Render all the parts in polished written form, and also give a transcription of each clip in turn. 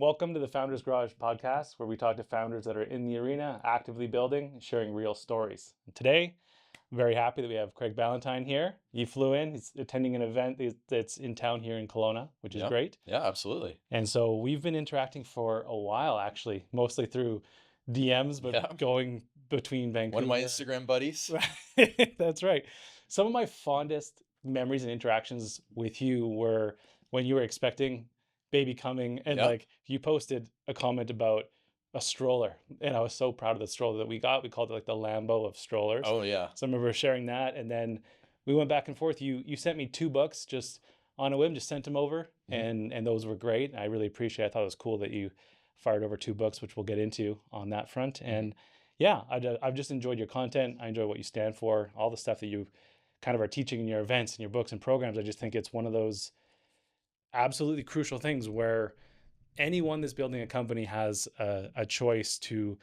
Welcome to the Founders Garage podcast, where we talk to founders that are in the arena, actively building, and sharing real stories. And today, I'm very happy that we have Craig Ballantyne here. He flew in, he's attending an event that's in town here in Kelowna, which is Yeah, great. yeah, absolutely. And so we've been interacting for a while, actually, mostly through DMs, but Yeah, going between one of my Vancouver. Instagram buddies. That's right. Some of my fondest memories and interactions with you were when you were expecting baby coming and Yeah. like you posted a comment about a stroller, and I was so proud of the stroller that we got. We called it like the Lambo of strollers. Oh yeah. So I remember sharing that, and then we went back and forth. You sent me 2 books just on a whim, just sent them over, Mhm. and those were great. I really appreciate it. I thought it was cool that you fired over 2 books, which we'll get into on that front. Mhm. And yeah, I've just enjoyed your content. I enjoy what you stand for, all the stuff that you kind of are teaching in your events and your books and programs. I just think it's one of those absolutely crucial things where anyone that's building a company has a choice to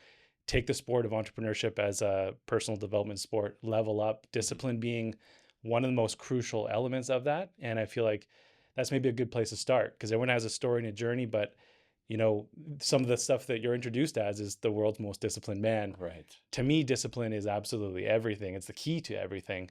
take the sport of entrepreneurship as a personal development sport, level up, Mhm. discipline being one of the most crucial elements of that. And I feel like that's maybe a good place to start because everyone has a story and a journey, but you know, some of the stuff that you're introduced as is the world's most disciplined man. Right. To me, discipline is absolutely everything. It's the key to everything.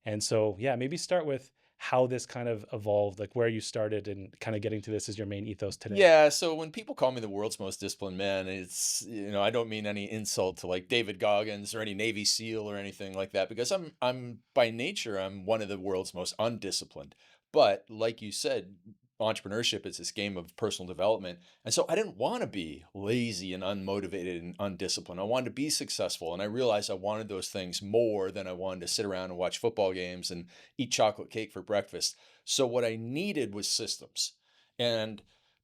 And so, yeah, maybe start with how this kind of evolved, like where you started and kind of getting to this as your main ethos today. Yeah, so when people call me the world's most disciplined man, I don't mean any insult to like David Goggins or any Navy SEAL or anything like that because I'm by nature I'm one of the world's most undisciplined. But like you said, entrepreneurship is this game of personal development. And so I didn't want to be lazy and unmotivated and undisciplined. I wanted to be successful, and I realized I wanted those things more than I wanted to sit around and watch football games and eat chocolate cake for breakfast. So what I needed was systems. And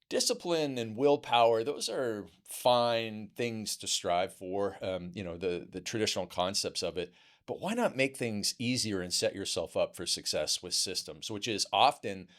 discipline and willpower, those are fine things to strive for, the traditional concepts of it. But why not make things easier and set yourself up for success with systems, which is often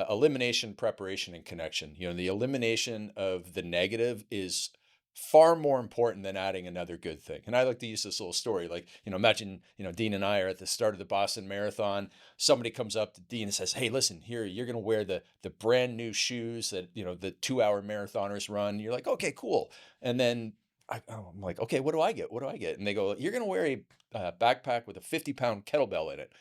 elimination, preparation, and connection. The elimination of the negative is far more important than adding another good thing. And I like to use this little story. Like, imagine, Dean and I are at the start of the Boston Marathon. Somebody comes up to Dean and says, "Hey, listen, here, you're going to wear the brand new shoes that, the 2 hour marathoners run." You're like, "Okay, cool." And then I'm like, "Okay, what do I get? What do I get?" And they go, "You're going to wear a backpack with a 50-pound kettlebell in it."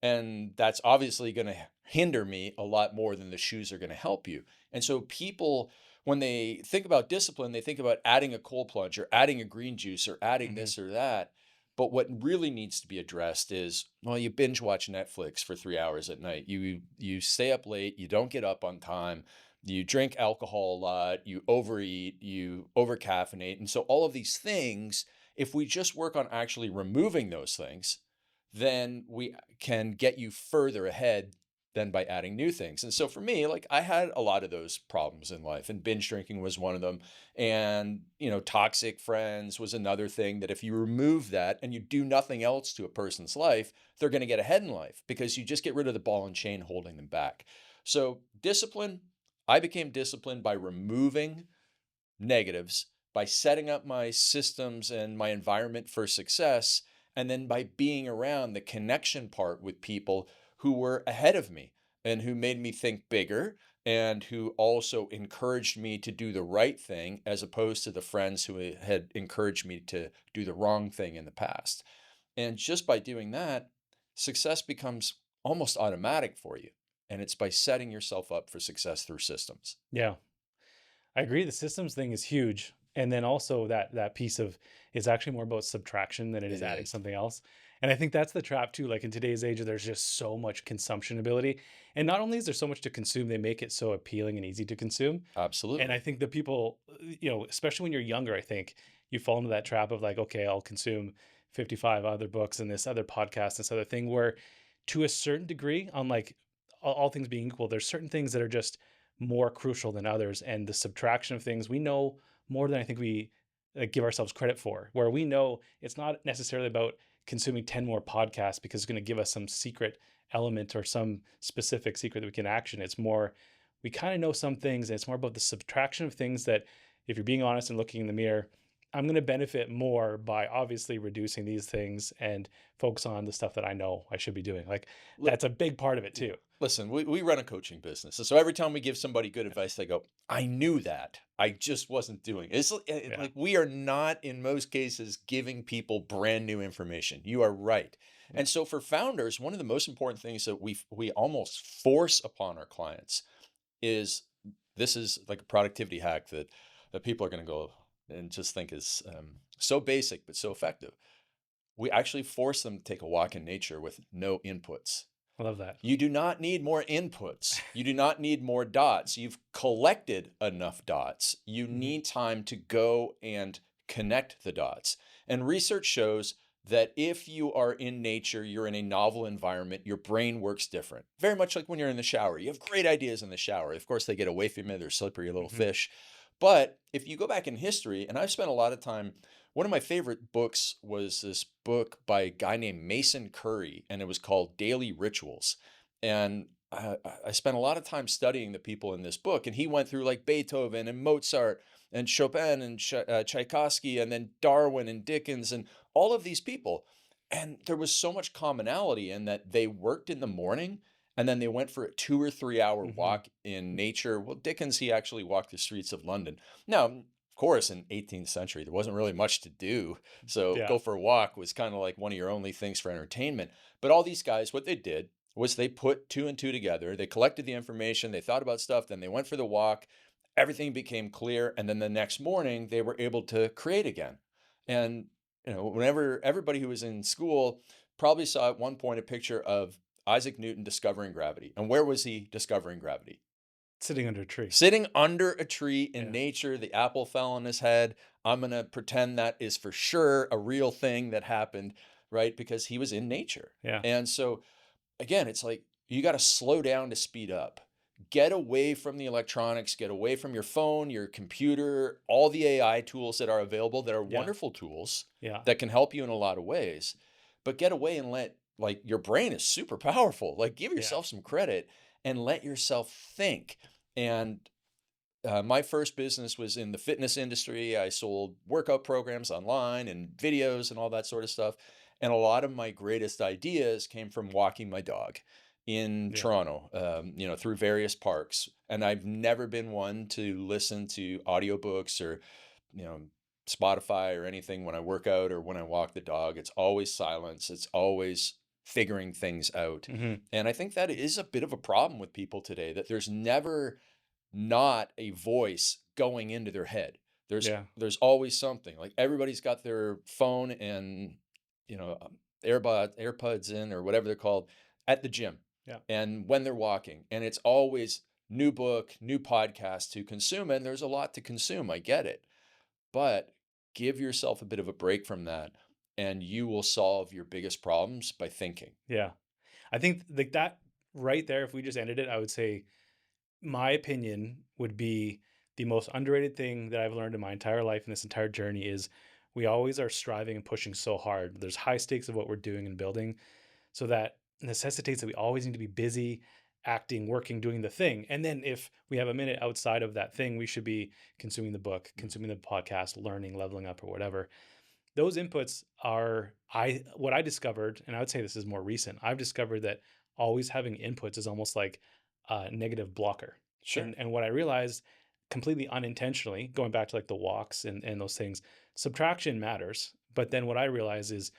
And that's obviously going to hinder me a lot more than the shoes are going to help you. And so people, when they think about discipline, they think about adding a cold plunge or adding a green juice or adding Hmm. this or that. But what really needs to be addressed is, well, you binge watch Netflix for 3 hours at night. You stay up late, you don't get up on time, you drink alcohol a lot, you overeat, you over caffeinate. And so all of these things, if we just work on actually removing those things, then we can get you further ahead than by adding new things. And so for me, like I had a lot of those problems in life, and binge drinking was one of them. And, toxic friends was another thing that if you remove that and you do nothing else to a person's life, they're going to get ahead in life because you just get rid of the ball and chain holding them back. So discipline, I became disciplined by removing negatives, by setting up my systems and my environment for success, and then by being around the connection part with people who were ahead of me and who made me think bigger and who also encouraged me to do the right thing as opposed to the friends who had encouraged me to do the wrong thing in the past. And just by doing that, success becomes almost automatic for you. And it's by setting yourself up for success through systems. Yeah, I agree. The systems thing is huge. And then also that piece of it's actually more about subtraction than it is It adding is. something else. And I think that's the trap too. Like in today's age, there's just so much consumption ability. And not only is there so much to consume, they make it so appealing and easy to consume. And I Absolutely. think the people, especially when you're younger, I think you fall into that trap of like, okay, I'll consume 55 other books and this other podcast, this other thing, where to a certain degree, on like all things being equal, there's certain things that are just more crucial than others. And the subtraction of things, we know more than I think we give ourselves credit for, where we know it's not necessarily about consuming 10 more podcasts because it's going to give us some secret element or some specific secret that we can action. It's more, we kind of know some things, and it's more about the subtraction of things that, if you're being honest and looking in the mirror, I'm going to benefit more by obviously reducing these things and focus on the stuff that I know I should be doing. Like Look, that's a big part of it yeah. too. Listen, we run a coaching business. And so every time we give somebody good advice, they go, I knew that. I just wasn't doing it. Yeah. Like we are not, in most cases, giving people brand new information. You are right. Yeah. And so for founders, one of the most important things that we almost force upon our clients is this is like a productivity hack that people are going to go and just think is so basic but so effective. We actually force them to take a walk in nature with no inputs. I love that. You do not need more inputs. You do not need more dots. You've collected enough dots. You Mhm. need time to go and connect the dots. And research shows that if you are in nature, you're in a novel environment, your brain works different. Very much like when you're in the shower. You have great ideas in the shower. Of course, they get away from you, they're slippery little Mhm. fish. But if you go back in history, and I've spent a lot of time, one of my favorite books was this book by a guy named Mason Curry, and it was called Daily Rituals. And I spent a lot of time studying the people in this book, and he went through like Beethoven and Mozart and Chopin and Tchaikovsky, and then Darwin and Dickens, and all of these people. And there was so much commonality in that they worked in the morning and then they went for a 2 or 3 hour Mhm. walk in nature. Well, Dickens, he actually walked the streets of London. Now, of course, in 18th century, there wasn't really much to do. So Yeah. go for a walk was kind of like one of your only things for entertainment. But all these guys, what they did was they put two and two together. They collected the information, they thought about stuff, then they went for the walk. Everything became clear. And then the next morning, they were able to create again. And, whenever everybody who was in school probably saw at one point a picture of Isaac Newton discovering gravity. And where was he discovering gravity? Sitting under a tree. Sitting under a tree in Yeah. nature, the apple fell on his head. I'm going to pretend that is for sure a real thing that happened, right? Because he was in nature. Yeah. And so, again, it's like you got to slow down to speed up. Get away from the electronics, get away from your phone, your computer, all the AI tools that are available that are Yeah. wonderful tools Yeah. that can help you in a lot of ways. But get away and let, like, your brain is super powerful. Like, give Yeah. yourself some credit and let yourself think. And my first business was in the fitness industry. I sold workout programs online and videos and all that sort of stuff. And a lot of my greatest ideas came from walking my dog in Yeah. Toronto, through various parks. And I've never been one to listen to audiobooks or, you know, Spotify or anything when I work out or when I walk the dog. It's always silence. It's always figuring things out. Mhm. And I think that is a bit of a problem with people today, that there's never not a voice going into their head. There's Yeah. there's always something. Like everybody's got their phone and AirPods in or whatever they're called at the gym Yeah. and when they're walking, and it's always new book, new podcast to consume, and there's a lot to consume. I get it, but give yourself a bit of a break from that, and you will solve your biggest problems by thinking. Yeah. I think like that right there, if we just ended it, I would say my opinion would be the most underrated thing that I've learned in my entire life in this entire journey is we always are striving and pushing so hard. There's high stakes of what we're doing and building. So that necessitates that we always need to be busy, acting, working, doing the thing. And then if we have a minute outside of that thing, we should be consuming the book, Mm. consuming the podcast, learning, leveling up, or whatever. Those inputs are what I discovered, and I would say this is more recent. I've discovered that always having inputs is almost like a negative blocker. Sure. And what I realized completely unintentionally, going back to like the walks and those things, subtraction matters. But then what I realized is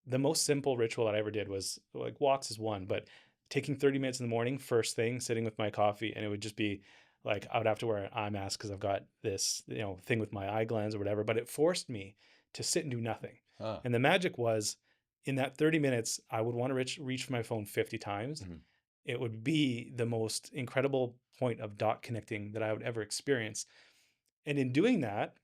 the most simple ritual that I ever did was like walks is one, but taking 30 minutes in the morning, first thing, sitting with my coffee, and it would just be like I would have to wear an eye mask because I've got this, thing with my eye glands or whatever. But it forced me to sit and do nothing. Ah. And the magic was in that 30 minutes, I would want to reach for my phone 50 times. Mhm. It would be the most incredible point of dot connecting that I would ever experience. And in doing that,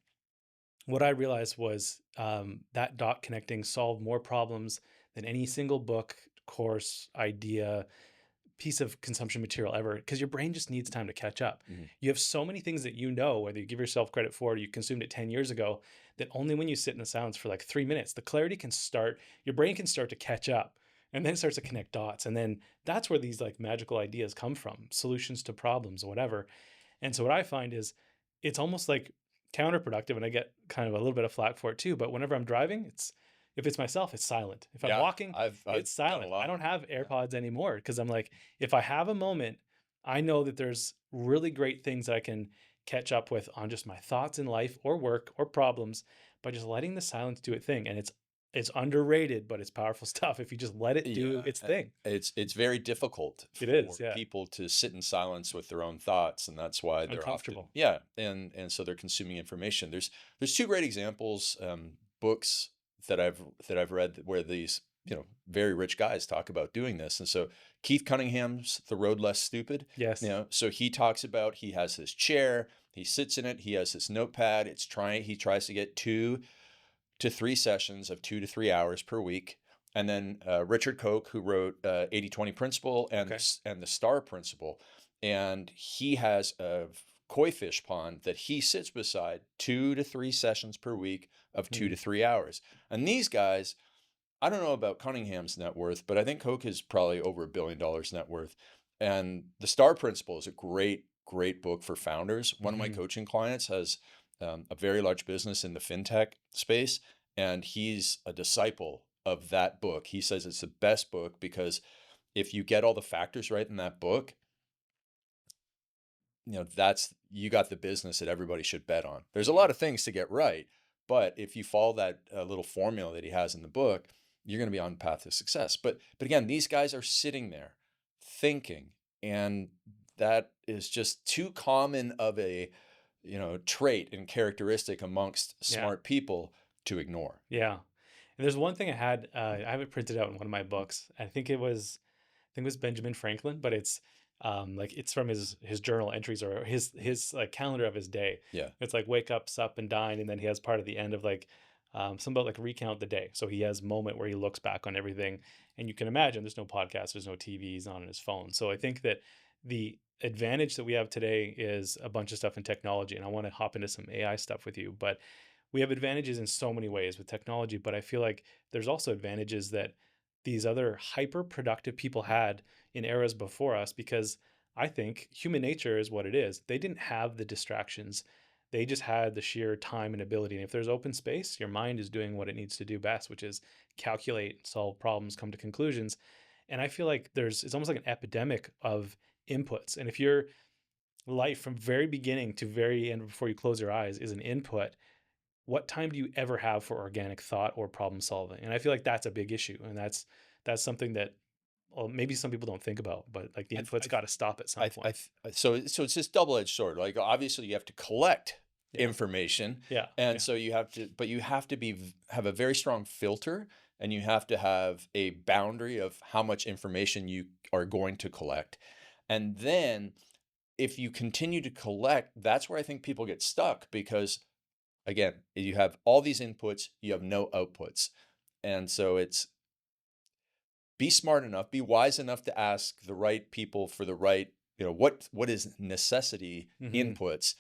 what I realized was that dot connecting solved more problems than any single book, course, idea, piece of consumption material ever, because your brain just needs time to catch up. Mhm. You have so many things that you know, whether you give yourself credit for it or you consumed it 10 years ago, that only when you sit in the silence for like 3 minutes, the clarity can start, your brain can start to catch up. And then it starts to connect dots. And then that's where these like magical ideas come from, solutions to problems or whatever. And so what I find is it's almost like counterproductive, and I get kind of a little bit of flack for it too. But whenever I'm driving, it's If it's myself, it's silent. If I'm Yeah, walking, I've it's done a silent. I lot. don't have Yeah. AirPods anymore because I'm like, if I have a moment, I know that there's really great things that I can catch up with on just my thoughts in life or work or problems by just letting the silence do its thing. And it's underrated, but it's powerful stuff if you just let it do Yeah, its thing. it's very difficult It is, for yeah. people to sit in silence with their own thoughts, and that's why they're often, Uncomfortable. yeah, and so they're consuming information. There's two great examples, books that I've read where these, very rich guys talk about doing this. And so Keith Cunningham's The Road Less Stupid, Yes. so he talks about, he has his chair, he sits in it, he has his notepad. He tries to get 2 to 3 sessions of 2 to 3 hours per week. And then Richard Koch, who wrote 80/20 Principle and Okay. the Star Principle, and he has a koi fish pond that he sits beside 2 to 3 sessions per week of two Mhm. to three hours. And these guys, I don't know about Cunningham's net worth, but I think Koch is probably over $1 billion net worth. And the Star Principle is a great, great book for founders. One of my Mhm. coaching clients has a very large business in the fintech space, and he's a disciple of that book. He says it's the best book because if you get all the factors right in that book, that's, you got the business that everybody should bet on. There's a lot of things to get right, but if you follow that little formula that he has in the book, you're going to be on the path to success. But again, these guys are sitting there thinking, and that is just too common of a, trait and characteristic amongst Yeah. smart people to ignore. Yeah. And there's one thing I have it printed out in one of my books. I think it was Benjamin Franklin, but it's like it's from his journal entries or his like calendar of his day. Yeah. It's like wake up, sup, and dine, and then he has part at the end of like some about like recount the day. So he has a moment where he looks back on everything, and you can imagine there's no podcast, there's no TV, he's not on his phone. So I think that the advantage that we have today is a bunch of stuff in technology, and I want to hop into some AI stuff with you, but we have advantages in so many ways with technology, but I feel like there's also advantages that these other hyper productive people had in eras before us because I think human nature is what it is. They didn't have the distractions. They just had the sheer time and ability. And if there's open space, your mind is doing what it needs to do best, which is calculate, solve problems, come to conclusions. And I feel like it's almost like an epidemic of inputs. And if your life from very beginning to very end before you close your eyes is an input, what time do you ever have for organic thought or problem solving? And I feel like that's a big issue, and that's something that, well, maybe some people don't think about, but like the I, input's I, got to stop at some I, point. so it's this double-edged sword. Like, obviously you have to collect Yeah, information, yeah, and yeah. so you have to have a very strong filter, and you have to have a boundary of how much information you are going to collect. And then if you continue to collect, that's where I think people get stuck, because again, you have all these inputs, you have no outputs. And so it's, be smart enough, be wise enough to ask the right people for the right, what is necessity Hmm. inputs,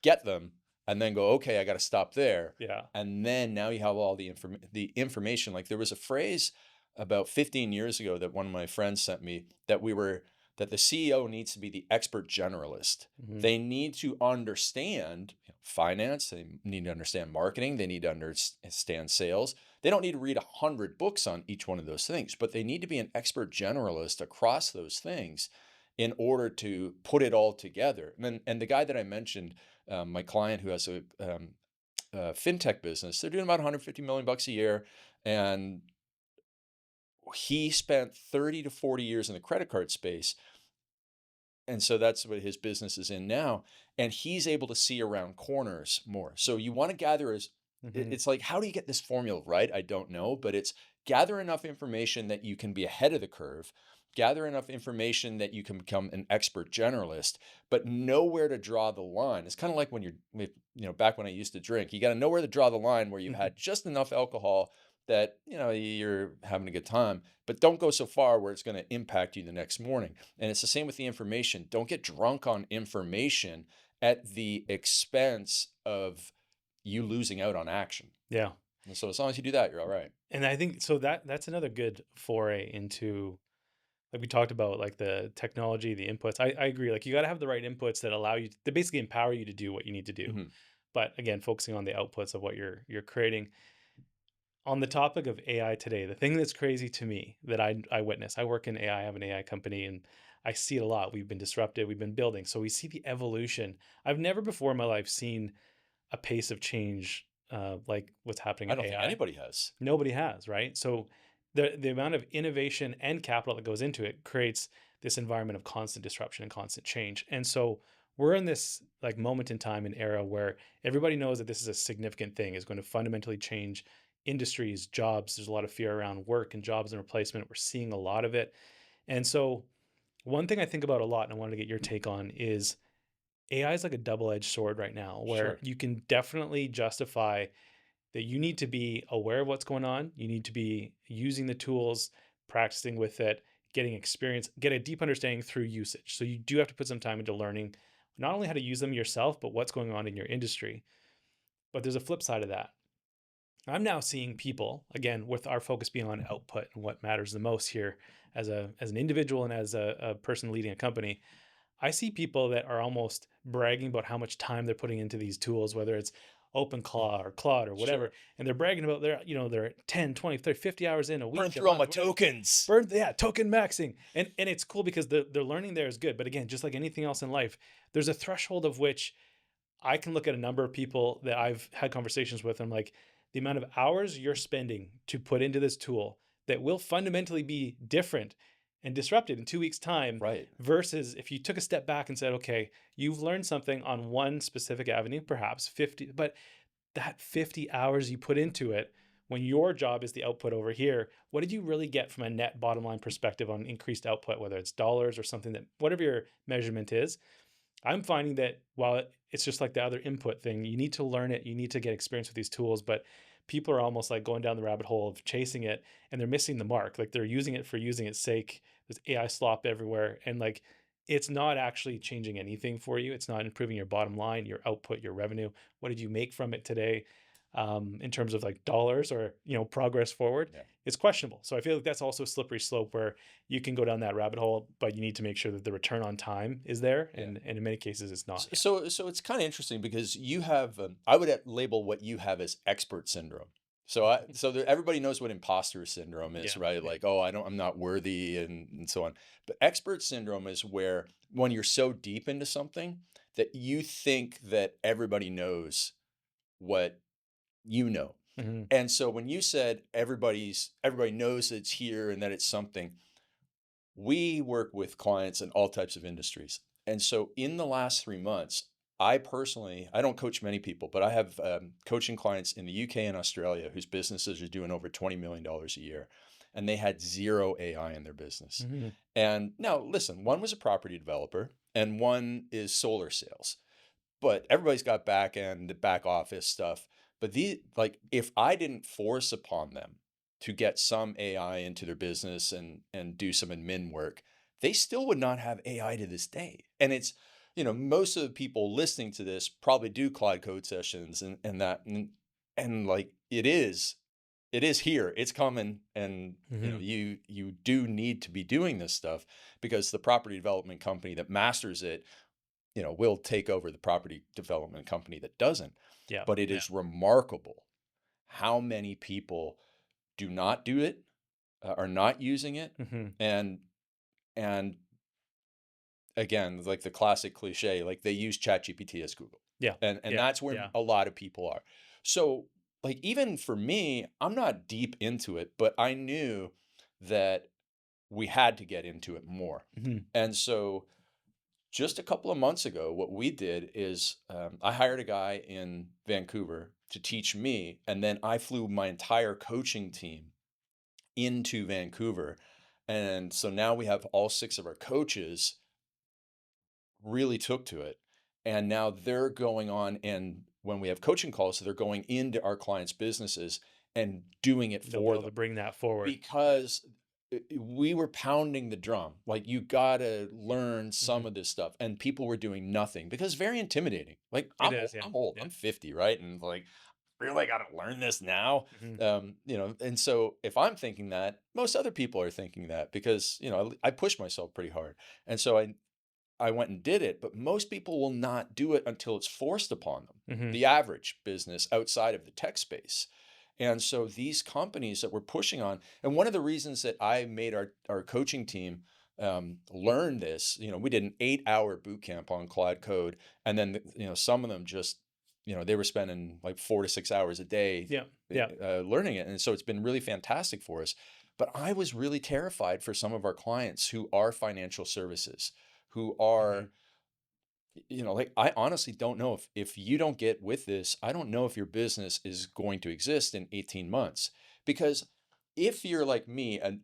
get them, and then go, okay, I got to stop there. Yeah. And then now you have all the information. Like, there was a phrase about 15 years ago that one of my friends sent me, that the CEO needs to be the expert generalist. Hmm. They need to understand finance, they need to understand marketing, they need to understand sales. They don't need to read 100 books on each one of those things, but they need to be an expert generalist across those things in order to put it all together. And the guy that I mentioned, my client who has a fintech business, they're doing about 150 million bucks a year, and he spent 30 to 40 years in the credit card space, and so that's what his business is in now. And he's able to see around corners more. So you want to gather Hmm. it's like, how do you get this formula right? I don't know, but it's gather enough information that you can be ahead of the curve, gather enough information that you can become an expert generalist, but know where to draw the line. It's kind of like when back when I used to drink, you got to know where to draw the line where you've had just enough alcohol that, you're having a good time, but don't go so far where it's going to impact you the next morning. And it's the same with the information. Don't get drunk on information at the expense of you losing out on action. Yeah. And so as long as you do that, you're all right. And I think so that's another good foray into, like we talked about, like the technology, the inputs. I agree. Like you got to have the right inputs that allow you to basically empower you to do what you need to do. Mhm. But again, focusing on the outputs of what you're creating. On the topic of AI today, the thing that's crazy to me that I witness, I work in AI, I have an AI company, and I see it a lot. We've been disrupted, we've been building. So we see the evolution. I've never before in my life seen a pace of change like what's happening I in don't think AI. anybody has. Nobody has, right? So the amount of innovation and capital that goes into it creates this environment of constant disruption and constant change. And so we're in this like moment in time and era where everybody knows that this is a significant thing, is going to fundamentally change industries, jobs. There's a lot of fear around work and jobs and replacement. We're seeing a lot of it. And so one thing I think about a lot and I wanted to get your take on is AI is like a double-edged sword right now where Sure. you can definitely justify that you need to be aware of what's going on. You need to be using the tools, practicing with it, getting experience, get a deep understanding through usage. So you do have to put some time into learning not only how to use them yourself, but what's going on in your industry. But there's a flip side of that. I'm now seeing people, again, with our focus being on output and what matters the most here as an individual and as a person leading a company. I see people that are almost bragging about how much time they're putting into these tools, whether it's OpenClaw or Claude or whatever, Sure. and they're bragging about their 10, 20, 30, 50 hours in a Burn week, a through all my month, whatever. tokens. Burn, yeah, token maxing. And it's cool because the learning there is good. But again, just like anything else in life, there's a threshold of which I can look at a number of people that I've had conversations with. And like the amount of hours you're spending to put into this tool that will fundamentally be different and disrupted in 2 weeks' time Right. versus if you took a step back and said, okay, you've learned something on one specific avenue, perhaps 50, but that 50 hours you put into it when your job is the output over here, what did you really get from a net bottom line perspective on increased output, whether it's dollars or something that, whatever your measurement is? I'm finding that while it's just like the other input thing, you need to learn it, you need to get experience with these tools, but people are almost like going down the rabbit hole of chasing it and they're missing the mark. Like they're using it for using its sake. There's AI slop everywhere. And like it's not actually changing anything for you. It's not improving your bottom line, your output, your revenue. What did you make from it today? In terms of like dollars or progress forward, Yeah. it's questionable. So I feel like that's also a slippery slope where you can go down that rabbit hole, but you need to make sure that the return on time is there, Yeah. and in many cases it's not yet. So it's kind of interesting because you have I would label what you have as expert syndrome. So there, everybody knows what imposter syndrome is, Yeah, right? yeah. Like, oh, I'm not worthy, and so on. But expert syndrome is where when you're so deep into something that you think that everybody knows what you know. Mhm. And so when you said everybody knows it's here and that it's something, we work with clients in all types of industries. And so in the last 3 months, I personally, I don't coach many people, but I have coaching clients in the UK and Australia whose businesses are doing over $20 million a year. And they had zero AI in their business. Mhm. And now, listen, one was a property developer and one is solar sales, but everybody's got back end, back office stuff. But like, if I didn't force upon them to get some AI into their business and do some admin work, they still would not have AI to this day. And it's, most of the people listening to this probably do Cloud Code sessions and that, and like it is here, it's coming, and Mhm. you do need to be doing this stuff because the property development company that masters it will take over the property development company that doesn't. Yeah, But it yeah. is remarkable how many people do not do it, are not using it, Mhm. and and again, like the classic cliche, like they use ChatGPT as Google, Yeah, and yeah, that's where yeah. a lot of people are. So, like even for me, I'm not deep into it, but I knew that we had to get into it more, Mhm. and so just a couple of months ago, what we did is I hired a guy in Vancouver to teach me, and then I flew my entire coaching team into Vancouver. And so now we have all six of our coaches really took to it. And now they're going on, and when we have coaching calls, they're going into our clients' businesses and doing it They'll be for able to them bring that forward. because we were pounding the drum like you gotta learn some Mhm. of this stuff, and people were doing nothing because it's very intimidating. Like It is, yeah, I'm old, yeah. I'm 50, right? And like, really gotta learn this now. Mhm. And so if I'm thinking that, most other people are thinking that because I push myself pretty hard. And so I went and did it, but most people will not do it until it's forced upon them, Mhm. the average business outside of the tech space. And so these companies that we're pushing on, and one of the reasons that I made our coaching team learn this, we did an 8-hour boot camp on Cloud Code, and then some of them just they were spending like 4 to 6 hours a day Yeah. Yeah. learning it, and so it's been really fantastic for us. But I was really terrified for some of our clients who are financial services, who Mhm. are like, I honestly don't know if you don't get with this, I don't know if your business is going to exist in 18 months. Because if you're like me, and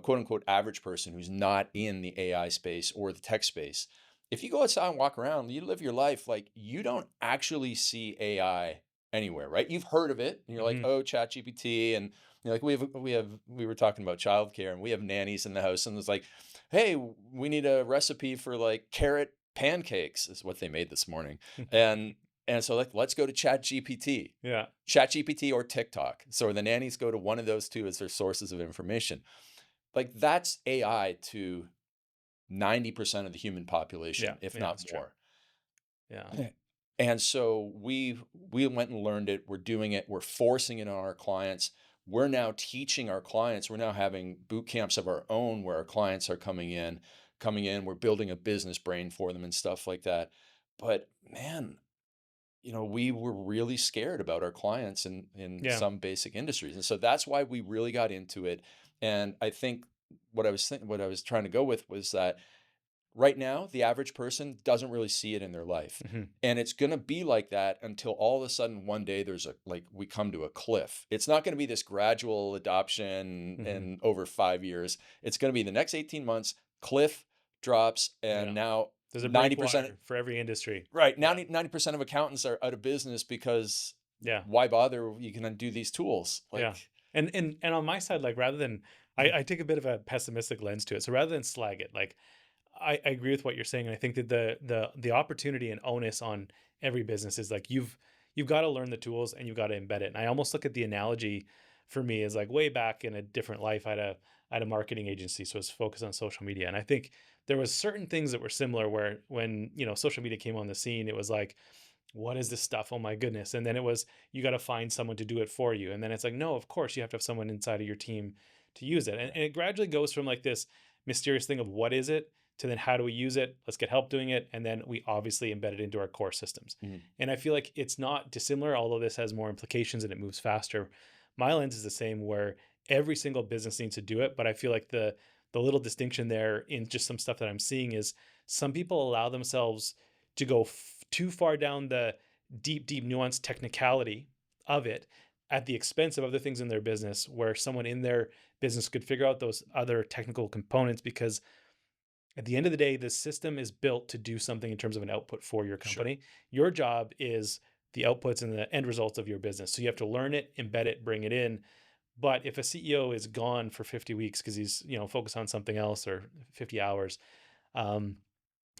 quote unquote average person who's not in the AI space or the tech space, if you go outside and walk around, you live your life, like, you don't actually see AI anywhere, right? You've heard of it, and you're like, Mhm. oh, chat GPT, and like, we were talking about childcare, and we have nannies in the house, and it's like, hey, we need a recipe for like carrot pancakes is what they made this morning. And so, like, let's go to Chat GPT. Yeah. Chat GPT or TikTok. So the nannies go to one of those two as their sources of information. Like, that's AI to 90% of the human Yeah. population, if Yeah. not It's true. more. Yeah. And so we went and learned it. We're doing it. We're forcing it on our clients. We're now teaching our clients. We're now having boot camps of our own where our clients are coming in. We're building a business brain for them and stuff like that. But man, we were really scared about our clients in Yeah. some basic industries. And so that's why we really got into it. And I think what I was trying to go with was that right now, the average person doesn't really see it in their life. Mhm. And it's going to be like that until all of a sudden one day we come to a cliff. It's not going to be this gradual adoption Mhm. and over 5 years. It's going to be the next 18 months, cliff drops, and Yeah. now There's a 90%, breakwater for every industry. right, now Yeah. 90% of accountants are out of business because Yeah. why bother? You can do these tools. Yeah. Like, And on my side, like rather than I take a bit of a pessimistic lens to it. So rather than slag it, like I agree with what you're saying. And I think that the opportunity and onus on every business is like you've got to learn the tools and you've got to embed it. And I almost look at the analogy for me as like way back in a different life. I had a marketing agency, so it's focused on social media. And I think there was certain things that were similar where when social media came on the scene, it was like, what is this stuff? Oh my goodness. And then it was, you got to find someone to do it for you. And then it's like, no, of course you have to have someone inside of your team to use it. And it gradually goes from like this mysterious thing of what is it to then how do we use it? Let's get help doing it. And then we obviously embed it into our core systems. mhm, And I feel like it's not dissimilar, although this has more implications and it moves faster. My lens is the same where every single business needs to do it. But I feel like the little distinction there in just some stuff that I'm seeing is some people allow themselves to go too far down the deep nuanced technicality of it at the expense of other things in their business where someone in their business could figure out those other technical components because at the end of the day the system is built to do something in terms of an output for your sure. company. Your job is the outputs and the end results of your business, so you have to learn it, embed it, bring it in. But if a CEO is gone for 50 weeks because he's focused on something else, or 50 hours, um,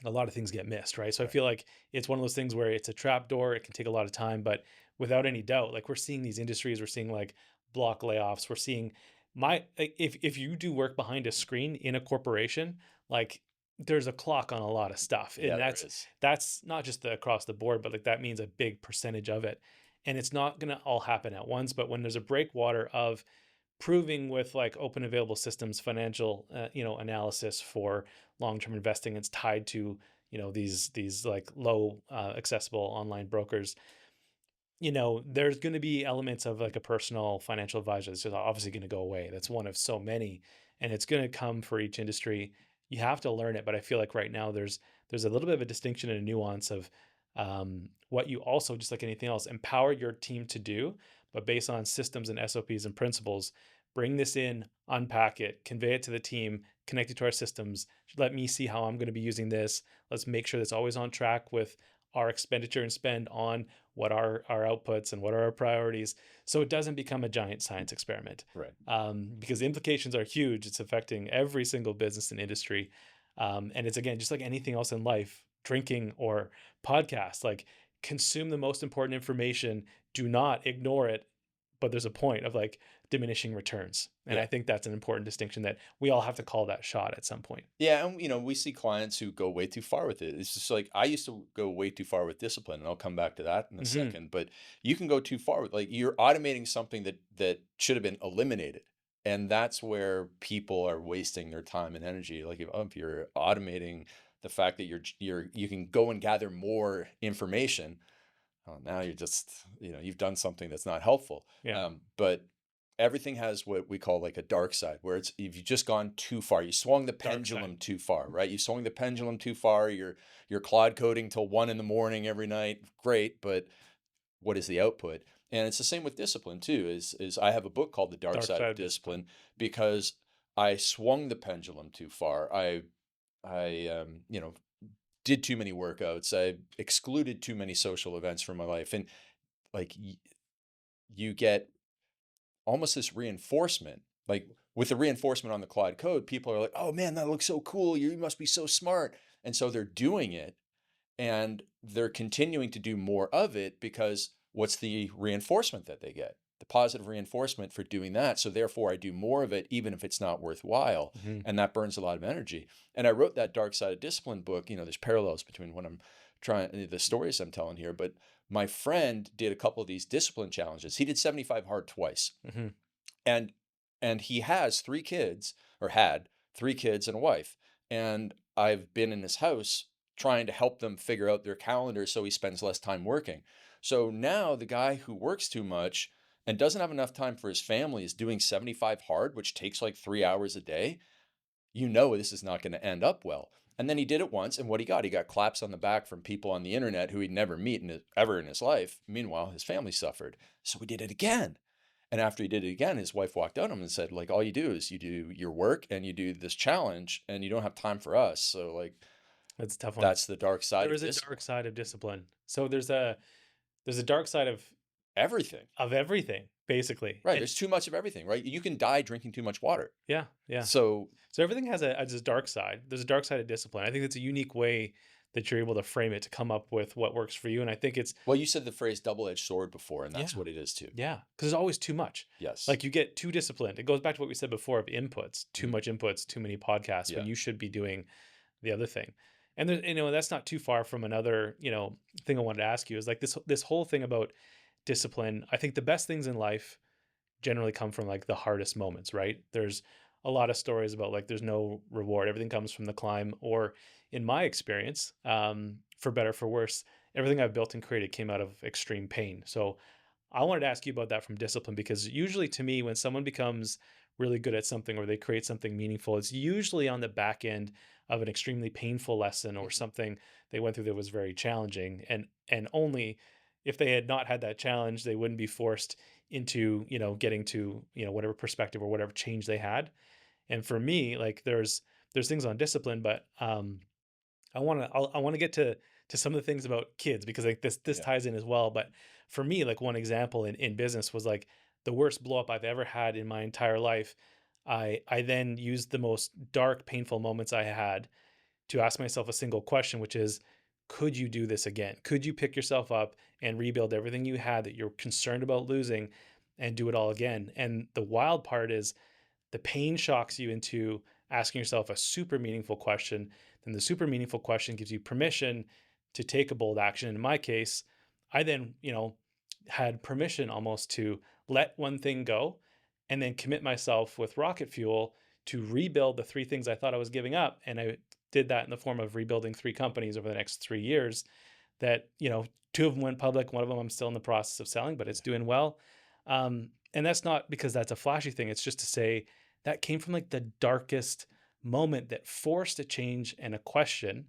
a lot of things get missed, right? So I Right. feel like it's one of those things where it's a trap door. It can take a lot of time, but without any doubt, like we're seeing these industries, we're seeing like block layoffs. We're seeing if you do work behind a screen in a corporation, like there's a clock on a lot of stuff, and Yeah, there that's is. that's not just the across the board, but like that means a big percentage of it, and it's not gonna all happen at once. But when there's a breakwater of proving with like open available systems financial analysis for long-term investing, it's tied to these like low accessible online brokers. There's going to be elements of like a personal financial advisor that's just obviously going to go away. That's one of so many, and it's going to come for each industry. You have to learn it, but I feel like right now there's a little bit of a distinction and a nuance of what you also, just like anything else, empower your team to do, but based on systems and SOPs and principles. Bring this in, unpack it, convey it to the team, connect it to our systems. Let me see how I'm going to be using this. Let's make sure that's always on track with our expenditure and spend on what are our outputs and what are our priorities, so it doesn't become a giant science experiment. Right. Because the implications are huge. It's affecting every single business and industry. And it's, again, just like anything else in life, drinking or podcasts, like consume the most important information, do not ignore it, but there's a point of like diminishing returns. And Yeah. I think that's an important distinction that we all have to call that shot at some point. Yeah, and we see clients who go way too far with it. It's just like I used to go way too far with discipline, and I'll come back to that in a Hmm. second. But you can go too far with like you're automating something that should have been eliminated, and that's where people are wasting their time and energy. Like if you're automating the fact that you can go and gather more information. Oh, now you're just, you've done something that's not helpful. Yeah. But everything has what we call like a dark side, where it's if you've just gone too far, you swung the Dark side. pendulum too far, right? You swung the pendulum too far. You're cloud coding till 1 in the morning every night. Great, but what is the output? And it's the same with discipline too. Is I have a book called The Dark Dark Side side of of discipline. Discipline because I swung the pendulum too far. I did too many workouts. I excluded too many social events from my life, and like you get almost this reinforcement. Like with the reinforcement on the Cloud Code, people are like, "Oh man, that looks so cool. You must be so smart." And so they're doing it and they're continuing to do more of it because what's the reinforcement that they get? The positive reinforcement for doing that. So therefore I do more of it even if it's not worthwhile. Hmm. And that burns a lot of energy. And I wrote that Dark Side of Discipline book. There's parallels between what I'm trying the stories I'm telling here, but my friend did a couple of these discipline challenges. He did 75 hard twice. Hmm. And he has 3 kids, or had 3 kids and a wife. And I've been in his house trying to help them figure out their calendar so he spends less time working. So now the guy who works too much and doesn't have enough time for his family is doing 75 hard, which takes like 3 hours a day. This is not going to end up well. And then he did it once, and what he got? He got claps on the back from people on the internet who he'd never meet ever in his life. Meanwhile, his family suffered. So he did it again. And after he did it again, his wife walked out on him and said, like, all you do is you do your work and you do this challenge and you don't have time for us. So, like, That's a tough one. that's the dark side There of is a dark discipline. side of discipline. So there's a dark side Everything. of everything, basically. Right. And There's too much of everything, right? You can die drinking too much water. yeah, yeah. So, So everything has a dark side. There's a dark side of discipline. I think it's a unique way that you're able to frame it to come up with what works for you. And I think it's well, you said the phrase double edged sword before, and yeah, that's what it is too. yeah, because there's always too much. Yes. Like you get too disciplined. It goes back to what we said before of inputs. Too Mhm. much inputs, too many podcasts when Yeah. you should be doing the other thing. And there, that's not too far from another, thing I wanted to ask you is like this whole thing about discipline. I think the best things in life generally come from like the hardest moments, right? There's a lot of stories about like there's no reward. Everything comes from the climb. Or in my experience, for better for worse, everything I've built and created came out of extreme pain. So I wanted to ask you about that from discipline because usually to me, when someone becomes really good at something or they create something meaningful, it's usually on the back end of an extremely painful lesson or Mhm. something they went through that was very challenging. And only if they had not had that challenge, they wouldn't be forced into, getting to, whatever perspective or whatever change they had. And for me, like there's things on discipline, but I want to get to some of the things about kids because like this Yeah. ties in as well. But for me, like one example in business was like the worst blow up I've ever had in my entire life. I then used the most dark, painful moments I had to ask myself a single question, which is, could you do this again? Could you pick yourself up and rebuild everything you had that you're concerned about losing and do it all again? And the wild part is the pain shocks you into asking yourself a super meaningful question. Then the super meaningful question gives you permission to take a bold action. In my case, I then, had permission almost to let one thing go and then commit myself with rocket fuel to rebuild the 3 things I thought I was giving up. And I did that in the form of rebuilding 3 companies over the next 3 years that, 2 of them went public. One of them I'm still in the process of selling, but it's Yeah. doing well. And that's not because that's a flashy thing. It's just to say that came from like the darkest moment that forced a change and a question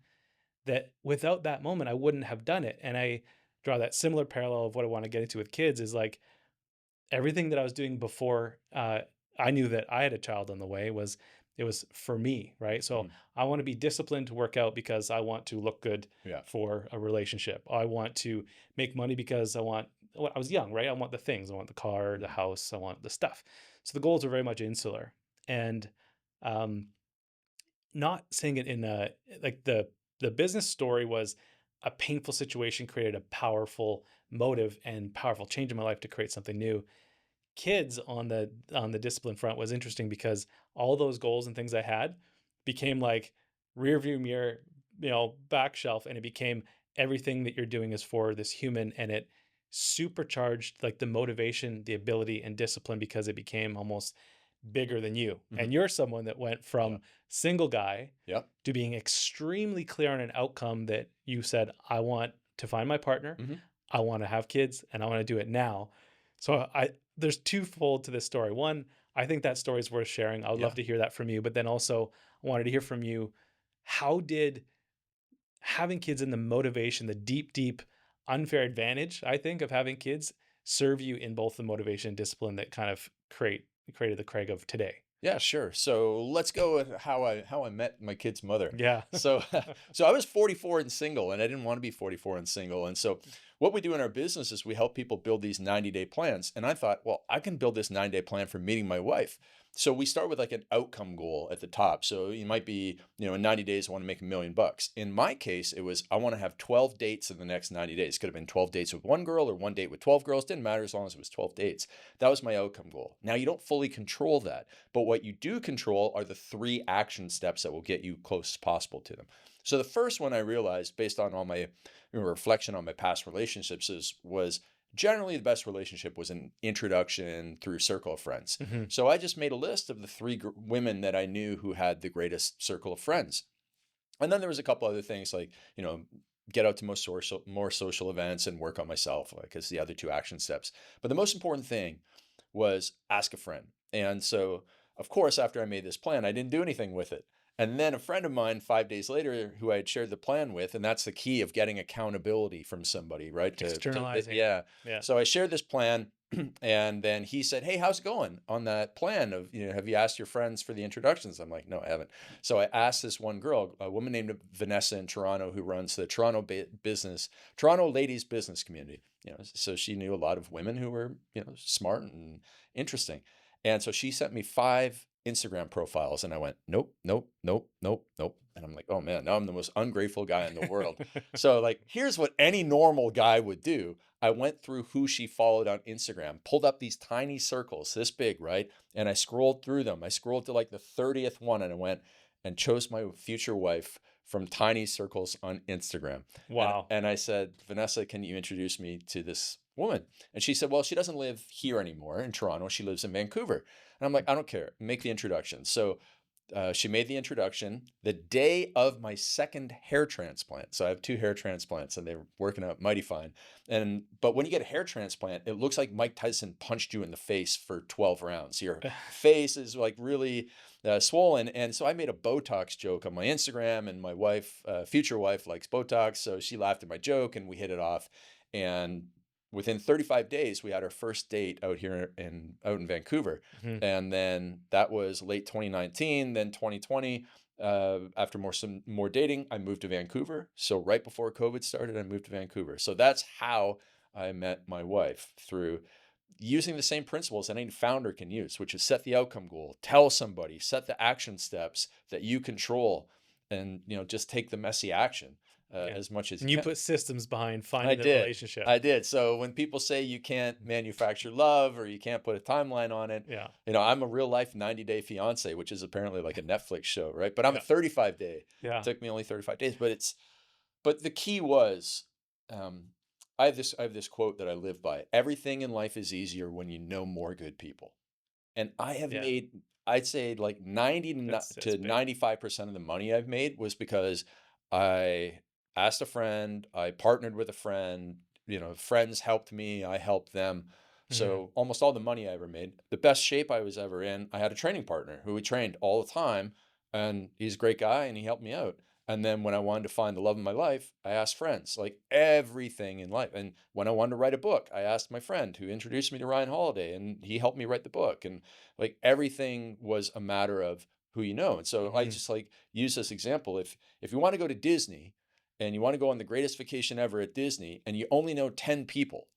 that without that moment, I wouldn't have done it. And I draw that similar parallel of what I want to get into with kids is like everything that I was doing before I knew that I had a child on the way was it was for me, right? So Mhm. I want to be disciplined to work out because I want to look good Yeah. for a relationship. I want to make money because well, I was young, right? I want the things. I want the car, the Mhm. house, I want the stuff. So the goals are very much insular. And um not saying it in a like the business story was a painful situation created a powerful motive and powerful change in my life to create something new. kids on the discipline front was interesting because all those goals and things I had became like rear view mirror, back shelf, and it became everything that you're doing is for this human, and it supercharged like the motivation, the ability, and discipline because it became almost bigger than you. Mhm. And you're someone that went Yeah. from single guy Yep. to being extremely clear on an outcome that you said, I want to find my partner, Mhm. I want to have kids, and I want to do it now. So there's twofold to this story. One, I think that story is worth sharing. I would love Yeah. to hear that from you. But then also I wanted to hear from you. How did having kids and the motivation, the deep, deep unfair advantage, I think, of having kids serve you in both the motivation and discipline that kind of created the Craig of today? Yeah, sure. So let's go with how I met my kid's mother. Yeah. So so I was 44 and single, and I didn't want to be 44 and single. And so what we do in our business is we help people build these 90-day plans. And I thought, well, I can build this 9-day plan for meeting my wife. So we start with like an outcome goal at the top. So you might be, in 90 days I want to make $1 million. In my case, it was I want to have 12 dates in the next 90 days. Could have been 12 dates with one girl or one date with 12 girls. Didn't matter as long as it was 12 dates. That was my outcome goal. Now you don't fully control that. But what you do control are the 3 action steps that will get you close as possible to them. So the first one I realized based on all my reflection on my past relationships was generally the best relationship was an introduction through circle of friends. Hmm. So I just made a list of the 3 women that I knew who had the greatest circle of friends. And then there was a couple other things like, get out to more social events and work on myself, like as the other 2 action steps. But the most important thing was ask a friend. And so, of course, after I made this plan, I didn't do anything with it. And then a friend of mine 5 days later, who I had shared the plan with, and that's the key of getting accountability from somebody, right? Externalizing. Yeah. Yeah. So I shared this plan, and then he said, "Hey, how's it going on that plan of, have you asked your friends for the introductions?" I'm like, "No, I haven't." So I asked this one girl, a woman named Vanessa in Toronto, who runs the Toronto ladies business community. So she knew a lot of women who were, smart and interesting. And so she sent me 5 Instagram profiles, and I went, nope, nope, nope, nope, nope. And I'm like, oh man, now I'm the most ungrateful guy in the world. So like, here's what any normal guy would do. I went through who she followed on Instagram, pulled up these tiny circles, this big, right? And I scrolled through them. I scrolled to like the 30th one, and I went and chose my future wife from tiny circles on Instagram. And Wow. and I said, Vanessa, can you introduce me to this woman? And she said, well, she doesn't live here anymore in Toronto. She lives in Vancouver. And I'm like, I don't care. Make the introduction. So she made the introduction the day of my second hair transplant. So I have 2 hair transplants, and they're working out mighty fine. But when you get a hair transplant, it looks like Mike Tyson punched you in the face for 12 rounds. Your face is like really swollen. And so I made a Botox joke on my Instagram, and my wife, future wife, likes Botox. So she laughed at my joke, and we hit it off. And within 35 days, we had our first date out in Vancouver. Mhm. And then that was late 2019, then 2020. After some more dating, I moved to Vancouver. So right before COVID started, I moved to Vancouver. So that's how I met my wife, through using the same principles that any founder can use, which is set the outcome goal, tell somebody, set the action steps that you control, and just take the messy action Yeah. as much as you And you can. put systems behind I finding the did. relationship. I did. So when people say you can't manufacture love or you can't put a timeline on it, Yeah. I'm a real life 90-day fiance, which is apparently like a Netflix show, right? But I'm a Yeah. 35-day. It Yeah. took me only 35 days, but the key was, um, I have this quote that I live by. Everything in life is easier when you know more good people. And I have Yeah. made, I'd say like 90 That's to big. 95% of the money I've made was because I asked a friend, I partnered with a friend, friends helped me, I helped them. Mhm. So almost all the money I ever made, the best shape I was ever in, I had a training partner who we trained all the time, and he's a great guy and he helped me out. And then when I wanted to find the love of my life, I asked friends, like everything in life. And when I wanted to write a book, I asked my friend who introduced me to Ryan Holiday, and he helped me write the book. And like everything was a matter of who you know. And so I Mhm. just like use this example. If you want to go to Disney and you want to go on the greatest vacation ever at Disney, and you only know 10 people,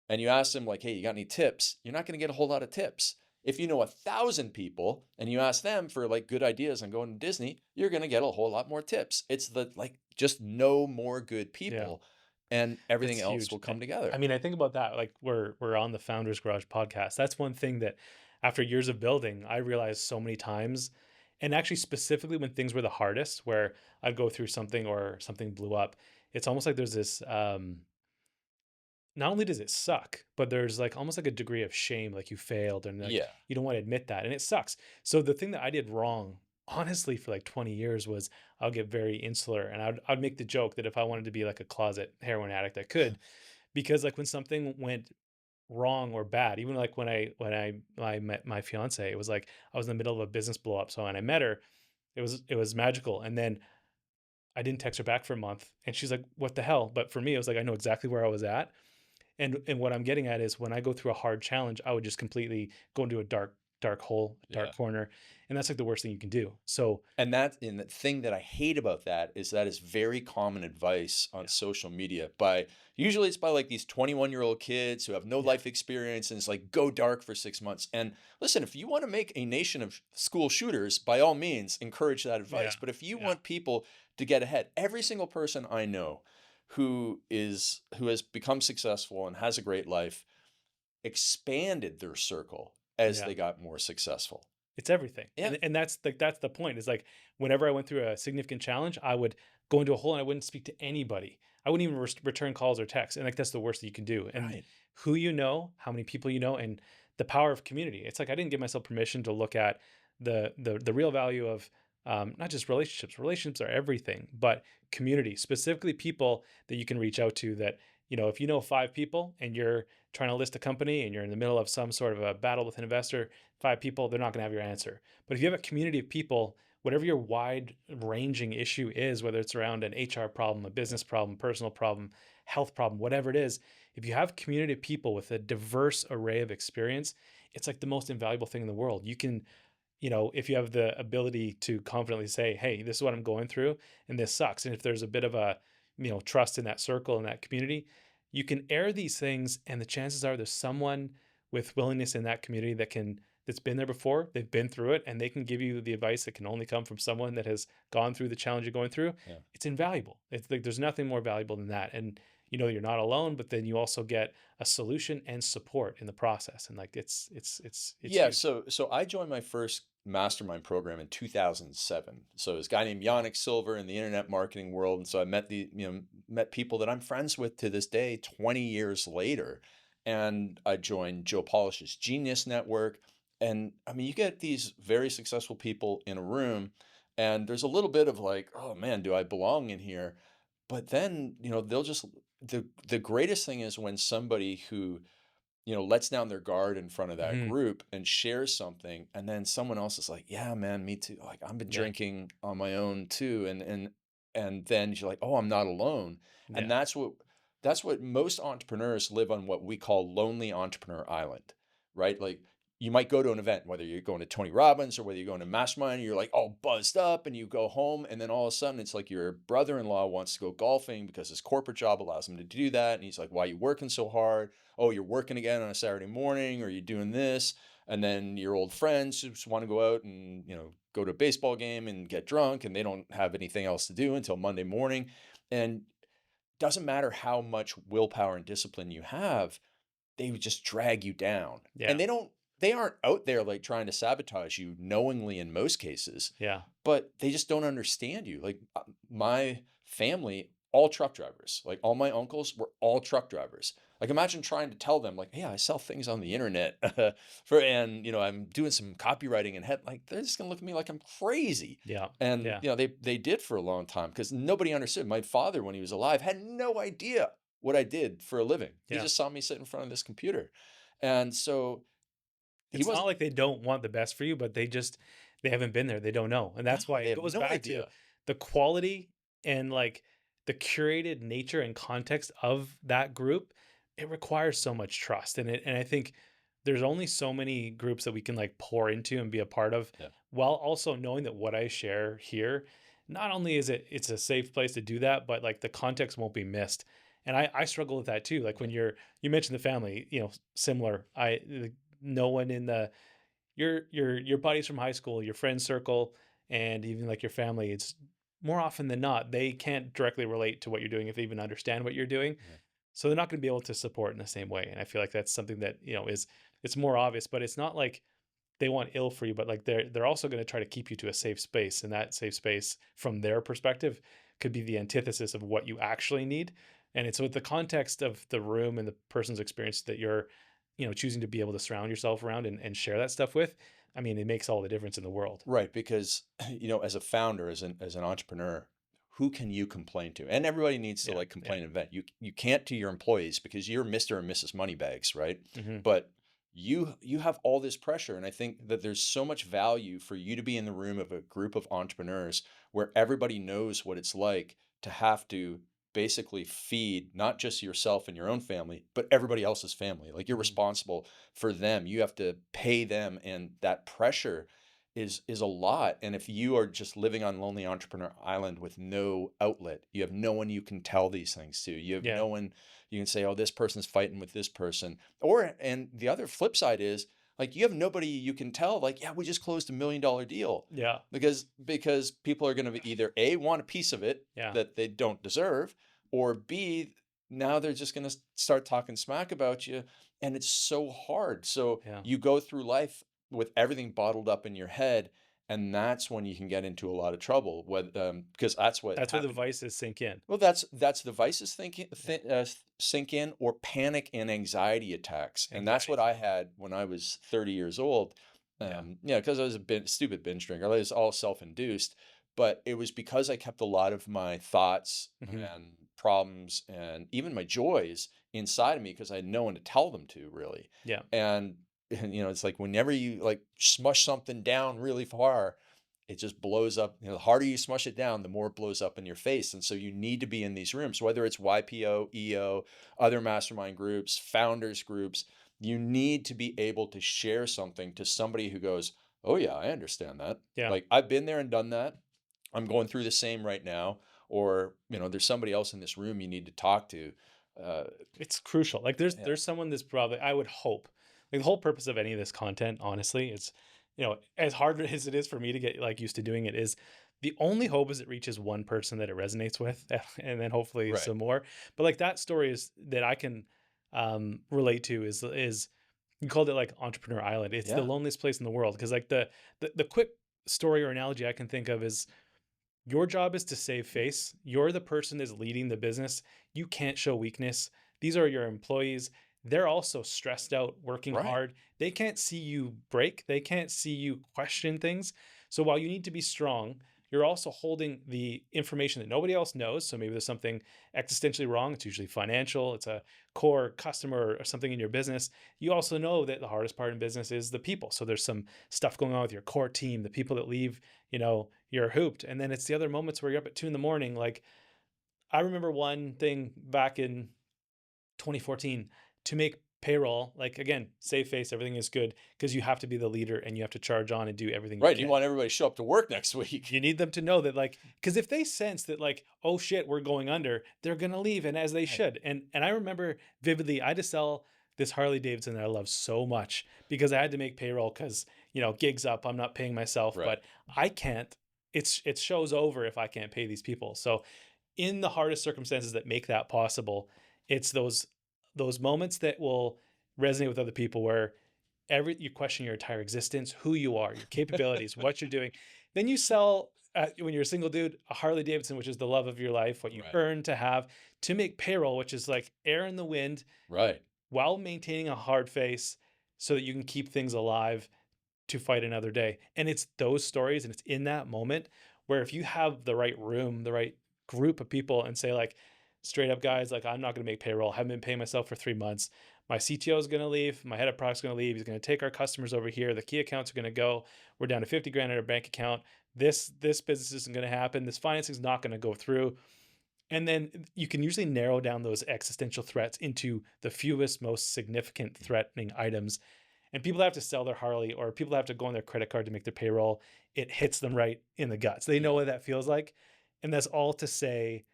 and you ask them like, hey, you got any tips? You're not going to get a whole lot of tips. If you know 1,000 people and you ask them for like good ideas on going to Disney, you're going to get a whole lot more tips. It's the like just know more good Yeah. people. and everything That's else huge. will come together. I mean, I think about that, like, we're on the Founders Garage podcast. That's one thing that after years of building, I realized so many times, and actually specifically when things were the hardest, where I'd go through something or something blew up, it's almost like there's this, not only does it suck, but there's, like, almost like a degree of shame, like you failed and, like, Yeah, you don't wanna admit that, and it sucks. So the thing that I did wrong, honestly, for, like, 20 years was I'll get very insular, and I'd make the joke that if I wanted to be, like, a closet heroin addict, I could, because, like, when something went wrong or bad, even, like, when I met my fiance, it was like I was in the middle of a business blow up, so when I met her, it was magical, and then I didn't text her back for a month, and she's like, "What the hell?" But for me, it was like I know exactly where I was at, and what I'm getting at is when I go through a hard challenge, I would just completely go into a dark hole, yeah. dark corner, and that's, like, the worst thing you can do. So And the thing that I hate about that is very common advice on yeah, social media by usually it's by like these 21-year-old kids who have no yeah, life experience and it's like go dark for 6 months. And listen, if you want to make a nation of school shooters, by all means, encourage that yeah, advice. But if you yeah, want people to get ahead, every single person I know who has become successful and has a great life expanded their circle as yeah. they got more successful. It's everything. Yeah, And that's the point, is like whenever I went through a significant challenge, I would go into a hole and I wouldn't speak to anybody. I wouldn't even return calls or texts. And like that's the worst that you can do. And right. who you know, how many people you know, and the power of community. It's like I didn't give myself permission to look at the real value of not just relationships. Relationships are everything, but community, specifically people that you can reach out to. That if you know 5 people and you're trying to list a company and you're in the middle of some sort of a battle with an investor, 5 people, they're not going to have your answer. But if you have a community of people, whatever your wide ranging issue is, whether it's around an HR problem, a business problem, personal problem, health problem, whatever it is, if you have community of people with a diverse array of experience, it's like the most invaluable thing in the world. You can, if you have the ability to confidently say, hey, this is what I'm going through and this sucks. And if there's a bit of a, trust in that circle and that community, you can air these things. And the chances are there's someone with willingness in that community that's been there before, they've been through it, and they can give you the advice that can only come from someone that has gone through the challenge you're going through. Yeah. It's invaluable. It's like there's nothing more valuable than that. And you're not alone, but then you also get a solution and support in the process. And like it's Yeah, huge. so I joined my first mastermind program in 2007. So it was a guy named Wow. Yannick Silver in the internet marketing world, and so I met people that I'm friends with to this day, 20 years later. And I joined Joe Polish's Genius Network, and I mean, you get these very successful people in a room, and there's a little bit of like, oh man, do I belong in here? But then they'll just the greatest thing is when somebody who lets down their guard in front of that Mhm. group and shares something, and then someone else is like, "Yeah, man, me too. Like, I've been Yeah. drinking on my own too." And then you're like, "Oh, I'm not alone." And Yeah. that's what most entrepreneurs live on, what we call lonely entrepreneur island, right? Like you might go to an event, whether you're going to Tony Robbins or whether you're going to Mastermind, you're like all buzzed up and you go home, and then all of a sudden it's like your brother-in-law wants to go golfing because his corporate job allows him to do that. And he's like, "Why are you working so hard? Oh, you're working again on a Saturday morning, or you're doing this." And then your old friends just want to go out and, go to a baseball game and get drunk, and they don't have anything else to do until Monday morning. And doesn't matter how much willpower and discipline you have, they would just drag you down. Yeah. And they aren't out there like trying to sabotage you knowingly in most cases, Yeah. but they just don't understand you. Like my family, all truck drivers, like all my uncles were all truck drivers. Like imagine trying to tell them like, "Yeah, I sell things on the internet and I'm doing some copywriting and head," like they're just gonna look at me like I'm crazy. Yeah. And Yeah. they did for a long time because nobody understood. My father, when he was alive, had no idea what I did for a living. He Yeah. just saw me sit in front of this computer. And so he It's not wasn't, like they don't want the best for you, but they haven't been there. They don't know. And no, that's why they it have goes no back to idea. the quality and like the curated nature and context of that group. It requires so much trust. And I think there's only so many groups that we can like pour into and be a part of, Yeah. while also knowing that what I share here, not only is it's a safe place to do that, but like the context won't be missed. And I struggle with that too. Like when you mentioned the family, similar. No one in your buddies from high school, your friend circle, and even like your family, it's more often than not, they can't directly relate to what you're doing if they even understand what you're doing. Yeah. So they're not going to be able to support in the same way. And I feel like that's something that, is it's more obvious, but it's not like they want ill for you, but like they're also going to try to keep you to a safe space. And that safe space from their perspective could be the antithesis of what you actually need. And it's with the context of the room and the person's experience that you're, choosing to be able to surround yourself around and share that stuff with. I mean, it makes all the difference in the world. Right, because as a founder, as an entrepreneur, who can you complain to? And everybody needs to Yeah. like Yeah. complain and vent. You can't to your employees because you're Mr. and Mrs. Moneybags, right? Hmm. But you have all this pressure, and I think that there's so much value for you to be in the room of a group of entrepreneurs where everybody knows what it's like to have to basically feed not just yourself and your own family, but everybody else's family. Like you're Hmm. responsible for them. You have to pay them, and that pressure is a lot. And if you are just living on Lonely Entrepreneur Island with no outlet, you have no one you can tell these things to. You have Yeah. no one you can say, "Oh, this person's fighting with this person." Or and the other flip side is like you have nobody you can tell like, "Yeah, we just closed $1 million deal." Yeah. Because people are going to either A, want a piece of it Yeah. that they don't deserve, or B, now they're just going to start talking smack about you, and it's so hard. So Yeah. you go through life with everything bottled up in your head, and that's when you can get into a lot of trouble. Because that's what That's where the happened. vices sink in. Well, that's the vices thinking Yeah. sink in, or panic and anxiety attacks, and that's what I Anxiety. had when I was 30 years old. Yeah. Yeah, because I was stupid binge drinker. It was all self-induced, but it was because I kept a lot of my thoughts Hmm. and problems and even my joys inside of me because I had no one to tell them to really. Yeah. And, and it's like whenever you like smush something down really far, it just blows up. The harder you smush it down, the more it blows up in your face. And so you need to be in these rooms, whether it's YPO, EO, other mastermind groups, founders groups. You need to be able to share something to somebody who goes, "Oh, yeah, I understand that. Yeah. Like, I've been there and done that. I'm going through the same right now." Or, there's somebody else in this room you need to talk to. Uh, It's crucial. Like yeah, there's someone that's probably, I would hope, like the whole purpose of any of this content, honestly, is, as hard as it is for me to get like used to doing it, is the only hope is it reaches one person that it resonates with, and then hopefully right. some more. But like that story is that I can relate to is you called it like Entrepreneur Island. It's the Yeah, loneliest place in the world because like the quick story or analogy I can think of is your job is to save face. You're the person that's leading the business. You can't show weakness. These are your employees. They're also stressed out, working right. hard. They can't see you break. They can't see you question things. So while you need to be strong, you're also holding the information that nobody else knows. So maybe there's something existentially wrong. It's usually financial, it's a core customer or something in your business. You also know that the hardest part in business is the people. So there's some stuff going on with your core team, the people that leave, you're hooped. And then it's the other moments where you're up at 2 in the morning. Like I remember one thing back in 2014 to make payroll, like again, save face, everything is good because you have to be the leader and you have to charge on and do everything you Right. You can. want everybody to show up to work next week. You need them to know that, like, because if they sense that, like, oh shit, we're going under, they're gonna leave, and as they Right. should. And I remember vividly, I had to sell this Harley Davidson that I love so much because I had to make payroll because gigs up, I'm not paying myself, Right. but I can't. It shows over if I can't pay these people. So in the hardest circumstances that make that possible, it's those moments that will resonate with other people where you question your entire existence, who you are, your capabilities, what you're doing. Then you sell when you're a single dude a Harley Davidson, which is the love of your life, what you Right. earn to have to make payroll, which is like air in the wind, Right. while maintaining a hard face, so that you can keep things alive to fight another day. And it's those stories, and it's in that moment where if you have the right room, the right group of people, and say like, straight up guys, like I'm not going to make payroll. I haven't been paying myself for 3 months. My CTO is going to leave. My head of product's going to leave. He's going to take our customers over here. The key accounts are going to go. We're down to 50 grand in our bank account. This business isn't going to happen. This financing is not going to go through. And then you can usually narrow down those existential threats into the fewest, most significant threatening items. And people have to sell their Harley, or people have to go on their credit card to make their payroll. It hits them right in the guts. They know Yeah. what that feels like. And that's all to say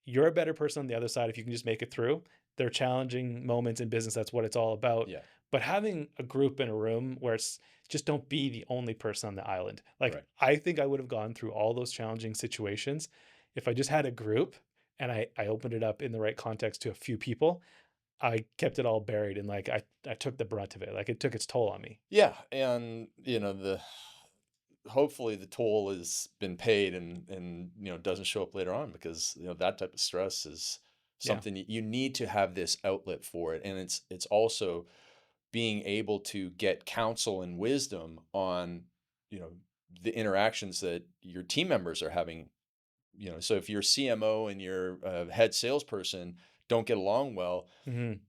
you're a better person on the other side if you can just make it through. There are challenging moments in business. That's what it's all about. Yeah. But having a group in a room where it's just don't be the only person on the island. Like Right. I think I would have gone through all those challenging situations if I just had a group and I opened it up in the right context to a few people. I kept it all buried and like I took the brunt of it. Like it took its toll on me. Yeah, and the hopefully the toll has been paid and doesn't show up later on, because that type of stress is Yeah. something you need to have this outlet for it. And it's also being able to get counsel and wisdom on you know the interactions that your team members are having. So if your CMO and your head salesperson don't get along well, Mhm.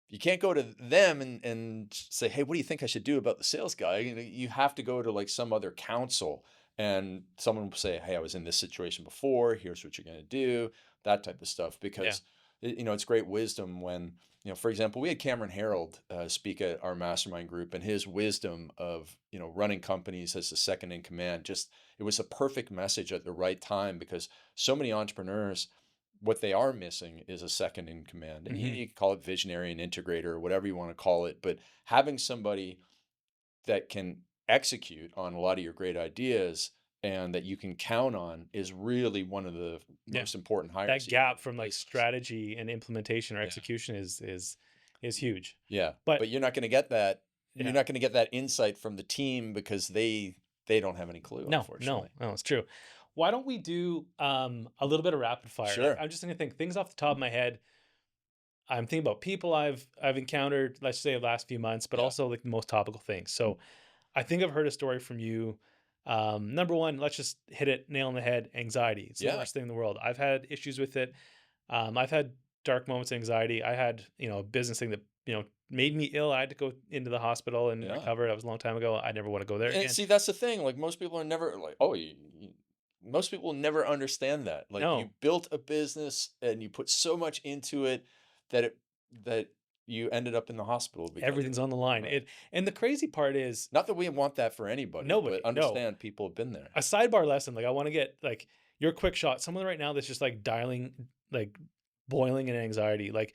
you can't go to them and say, "Hey, what do you think I should do about the sales guy?" You have to go to like some other counsel, and someone will say, "Hey, I was in this situation before. Here's what you're going to do." That type of stuff, Yeah. because it's great wisdom when for example, we had Cameron Harold speak at our mastermind group, and his wisdom of running companies as the second in command, just it was a perfect message at the right time, because so many entrepreneurs, what they are missing is a second in command. And Mhm. you can call it visionary and integrator or whatever you want to call it, but having somebody that can execute on a lot of your great ideas and that you can count on is really one of the Yeah. most important hires That that you can gap put in from like places. strategy and implementation or Yeah. execution is huge. Yeah. But But you're not going to get that. You're yeah. not going to get that insight from the team, because they don't have any clue, No, no, unfortunately. no, it's true. Why don't we do a little bit of rapid fire? Sure. I'm just gonna think things off the top of my head. I'm thinking about people I've encountered, let's say the last few months, but Yeah. also like the most topical things. So I think I've heard a story from you. Number one, let's just hit it nail on the head. Anxiety. It's the Yeah. worst thing in the world. I've had issues with it. I've had dark moments of anxiety. I had, a business thing that, made me ill. I had to go into the hospital and Yeah. recover. That was a long time ago. I never want to go there And again. see, that's the thing. Like most people are never like, oh, most people never understand that. Like you No, built a business and you put so much into it that that you ended up in the hospital because of everything's on the it. line. Right. And the crazy part is Not that we want that for anybody, but nobody, no. understand people have been there. A sidebar lesson, like I want to get like your quick shot, someone right now that's just like dialing, like boiling in anxiety. Like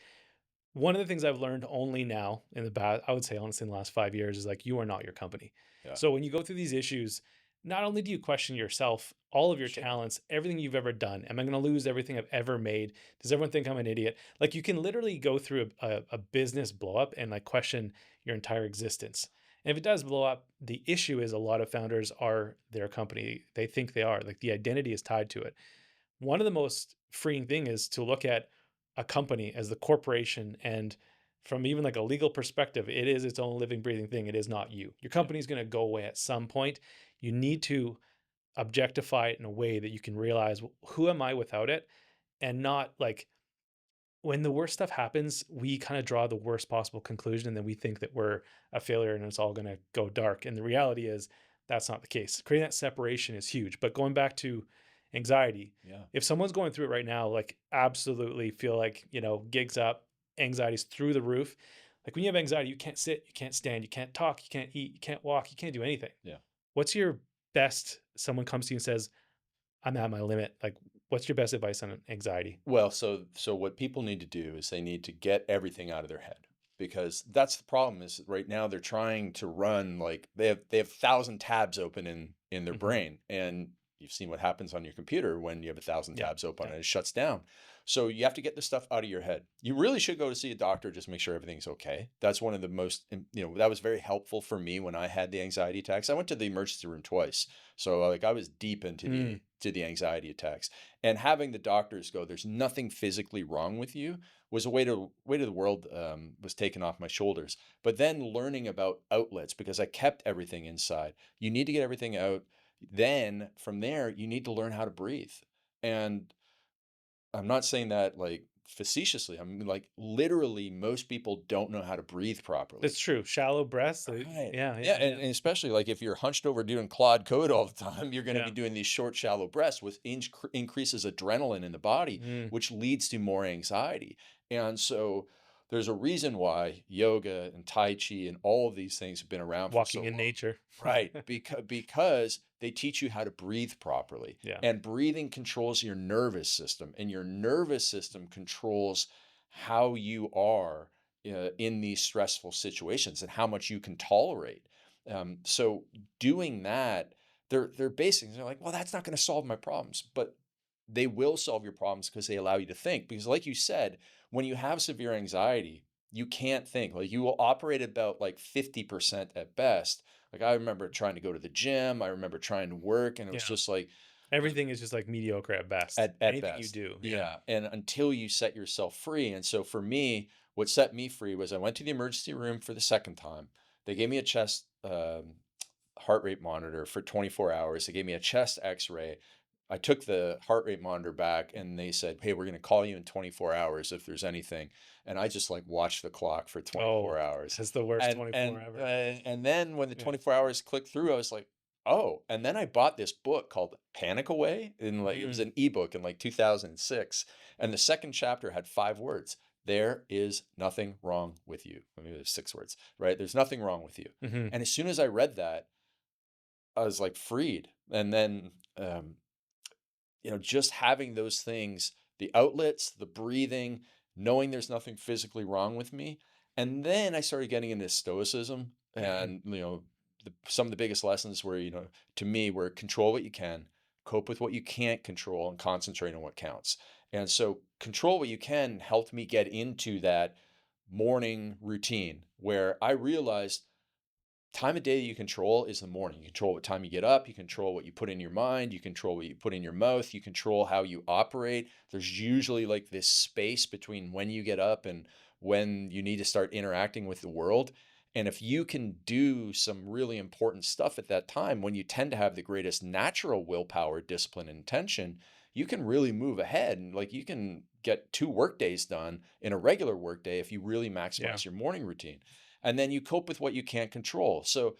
one of the things I've learned only now in the I would say honestly in the last 5 years is like you are not your company. Yeah. So when you go through these issues, not only do you question yourself, all of your Sure. talents, everything you've ever done. Am I going to lose everything I've ever made? Does everyone think I'm an idiot? Like you can literally go through a business blow up and like question your entire existence. And if it does blow up, the issue is a lot of founders are their company. They think they are. Like the identity is tied to it. One of the most freeing thing is to look at a company as the corporation, and from even like a legal perspective, it is its own living breathing thing. It is not you. Your Yeah. company is going to go away at some point. You need to objectify it in a way that you can realize, who am I without it, and not like when the worst stuff happens, we kind of draw the worst possible conclusion and then we think that we're a failure and it's all going to go dark. And the reality is that's not the case. Creating that separation is huge. But going back to anxiety, Yeah. if someone's going through it right now, like absolutely feel like, gigs up, anxiety's through the roof. Like when you have anxiety, you can't sit, you can't stand, you can't talk, you can't eat, you can't walk, you can't do anything. Yeah. What's your best, someone comes to you and says, I'm at my limit. Like, what's your best advice on anxiety? Well, so what people need to do is they need to get everything out of their head, because that's the problem. Is right now they're trying to run, like they have 1,000 tabs open in their Hmm. brain, and you've seen what happens on your computer when you have 1,000 Yeah. tabs open Yeah. and it shuts down. So you have to get the stuff out of your head. You really should go to see a doctor, just make sure everything's okay. That's one of the most that was very helpful for me when I had the anxiety attacks. I went to the emergency room twice, so like I was deep into the Mm. to the anxiety attacks. And having the doctors go, "There's nothing physically wrong with you," was a weight of the world was taken off my shoulders. But then learning about outlets, because I kept everything inside. You need to get everything out. Then from there, you need to learn how to breathe. And I'm not saying that like facetiously. I mean, like literally, most people don't know how to breathe properly. It's true. Shallow breaths. Right. Yeah. Yeah, Yeah. and Yeah. especially like if you're hunched over doing quad code all the time, you're going to be Yeah. doing these short, shallow breaths, with increases adrenaline in the body, Mm. which leads to more anxiety. And so there's a reason why yoga and Tai Chi and all of these things have been around for Walking so in long. nature. Right. Because they teach you how to breathe properly. Yeah. And breathing controls your nervous system, and your nervous system controls how you are in these stressful situations and how much you can tolerate. So doing that, they're basically they're like, well, that's not going to solve my problems, but they will solve your problems because they allow you to think. Because, like you said, when you have severe anxiety, you can't think. Like you will operate about like 50% at best. Like I remember trying to go to the gym, I remember trying to work, and it was Yeah. just like Everything is just like mediocre at best. at Anything you best. do. Yeah. Yeah. And until you set yourself free. And so for me, what set me free was I went to the emergency room for the second time. They gave me a chest heart rate monitor for 24 hours. They gave me a chest x-ray. I took the heart rate monitor back and they said, "Hey, we're going to call you in 24 hours if there's anything." And I just like watched the clock for Oh, 24 hours. that's the worst And 24 and ever. and then when the Yeah. 24 hours clicked through, I was like, "Oh." And then I bought this book called Panic Away, and like it was Mm, an ebook in like 2006, and the second chapter had 5 words. There is nothing wrong with you. I mean, there's 6 words, right? There's nothing wrong with you. mhm, And as soon as I read that, I was like freed. And then just having those things, the outlets, the breathing, knowing there's nothing physically wrong with me. And then I started getting into stoicism. mhm, And, some of the biggest lessons were, to me, were control what you can, cope with what you can't control, and concentrate on what counts. And so, control what you can helped me get into that morning routine where I realized time of day that you control is the morning. You control what time you get up, you control what you put in your mind, you control what you put in your mouth, you control how you operate. There's usually like this space between when you get up and when you need to start interacting with the world. And if you can do some really important stuff at that time, when you tend to have the greatest natural willpower, discipline, and intention, you can really move ahead. And like you can get 2 work days done in a regular workday if you really yeah, maximize your morning routine. And then you cope with what you can't control. So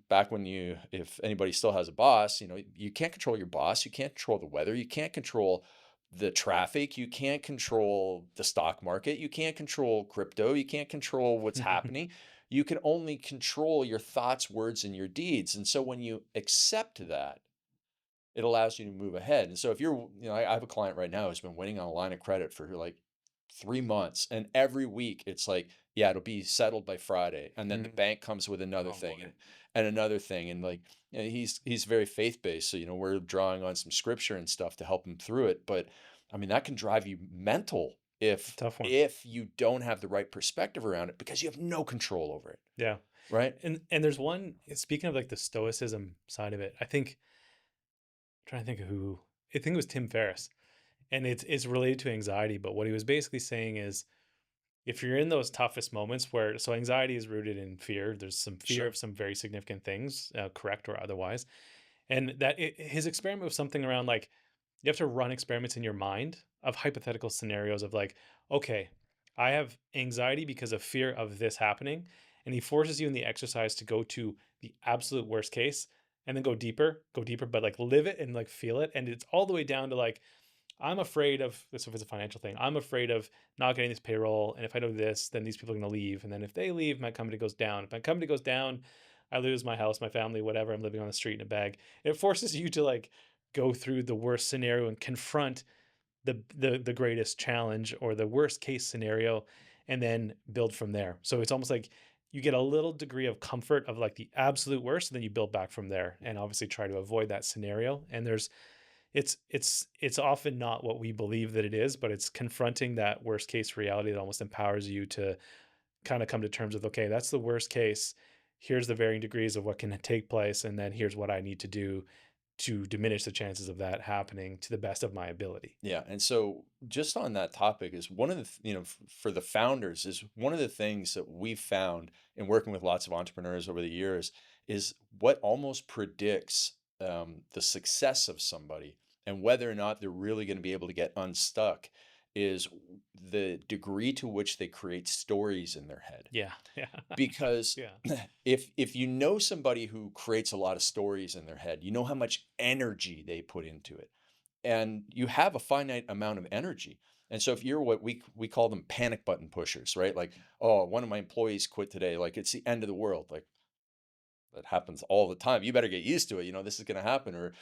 back when if anybody still has a boss, you can't control your boss, you can't control the weather, you can't control the traffic, you can't control the stock market, you can't control crypto, you can't control what's happening. You can only control your thoughts, words, and your deeds. And so when you accept that, it allows you to move ahead. And so if I have a client right now who's been waiting on a line of credit for like 3 months, and every week it's like, yeah, it'll be settled by Friday, and then the mhm. bank comes with another Oh thing, and, boy. and another thing, and like he's very faith based, so we're drawing on some scripture and stuff to help him through it. But I mean that can drive you mental It's a if tough one. if you don't have the right perspective around it because you have no control over it, Yeah. right? And there's one speaking of like the stoicism side of it, I think trying to think of who I think it was Tim Ferriss. And it's related to anxiety, but what he was basically saying is if you're in those toughest moments where so anxiety is rooted in fear, there's some fear Sure. of some very significant things, correct or otherwise. And his experiment was something around like you have to run experiments in your mind of hypothetical scenarios of like, okay, I have anxiety because of fear of this happening. And he forces you in the exercise to go to the absolute worst case and then go deeper, but like live it and like feel it. And it's all the way down to like, I'm afraid of this if it's a financial thing. I'm afraid of not getting this payroll. And if I do this, then these people are going to leave. And then if they leave, my company goes down. If my company goes down, I lose my house, my family, whatever. I'm living on the street in a bag. It forces you to like go through the worst scenario and confront the greatest challenge or the worst case scenario and then build from there. So it's almost like you get a little degree of comfort of like the absolute worst, and then you build back from there and obviously try to avoid that scenario. And there's it's often not what we believe that it is, but it's confronting that worst case reality that almost empowers you to kind of come to terms with, okay, that's the worst case. Here's the varying degrees of what can take place, and then here's what I need to do to diminish the chances of that happening to the best of my ability. Yeah, and so just on that topic is one of the for the founders is one of the things that we've found in working with lots of entrepreneurs over the years is what almost predicts the success of somebody and whether or not they're really going to be able to get unstuck is the degree to which they create stories in their head. Yeah, yeah, Because yeah, if you know somebody who creates a lot of stories in their head, you know how much energy they put into it, and you have a finite amount of energy. And so if you're what we call them panic button pushers, right? Like, oh, one of my employees quit today, like it's the end of the world. Like that happens all the time. You better get used to it. This is going to happen, or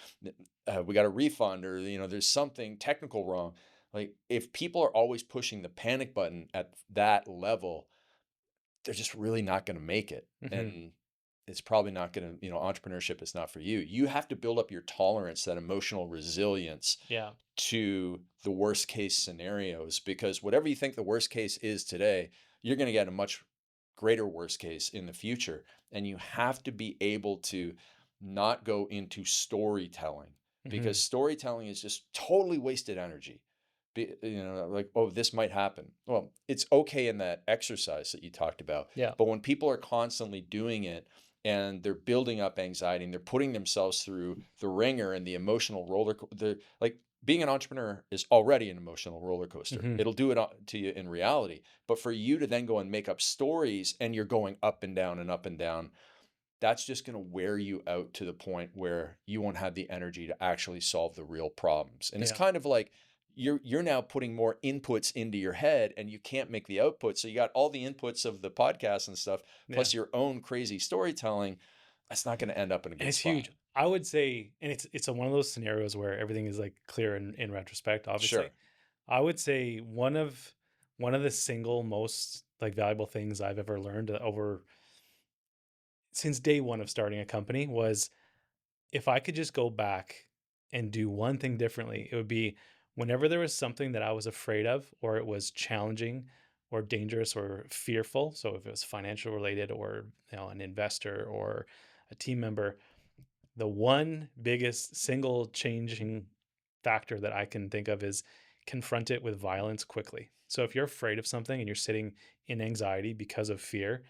we got a refund, or there's something technical wrong. Like, if people are always pushing the panic button at that level, they're just really not going to make it. Hmm. And it's probably not going to, entrepreneurship is not for you. You have to build up your tolerance, that emotional resilience Yeah. to the worst case scenarios, because whatever you think the worst case is today, you're going to get a much greater worst case in the future. And you have to be able to not go into storytelling, because Hmm. storytelling is just totally wasted energy. Like, oh, this might happen. Well, it's okay in that exercise that you talked about. Yeah. But when people are constantly doing it and they're building up anxiety and they're putting themselves through the ringer and the emotional the like, being an entrepreneur is already an emotional roller coaster. Hmm. It'll do it to you in reality. But for you to then go and make up stories and you're going up and down and up and down, that's just going to wear you out to the point where you won't have the energy to actually solve the real problems. And it's Yeah. kind of like you're now putting more inputs into your head and you can't make the output. So you got all the inputs of the podcast and stuff, Yeah. plus your own crazy storytelling. That's not going to end up in a And good it's spot. huge. I would say, and it's one of those scenarios where everything is like clear in retrospect, obviously. Sure. I would say one of the single most like valuable things I've ever learned over since day one of starting a company was if I could just go back and do one thing differently, it would be whenever there was something that I was afraid of, or it was challenging or dangerous or fearful. So if it was financial related or an investor or a team member, the one biggest single changing factor that I can think of is confront it with violence quickly. So if you're afraid of something and you're sitting in anxiety because of fear,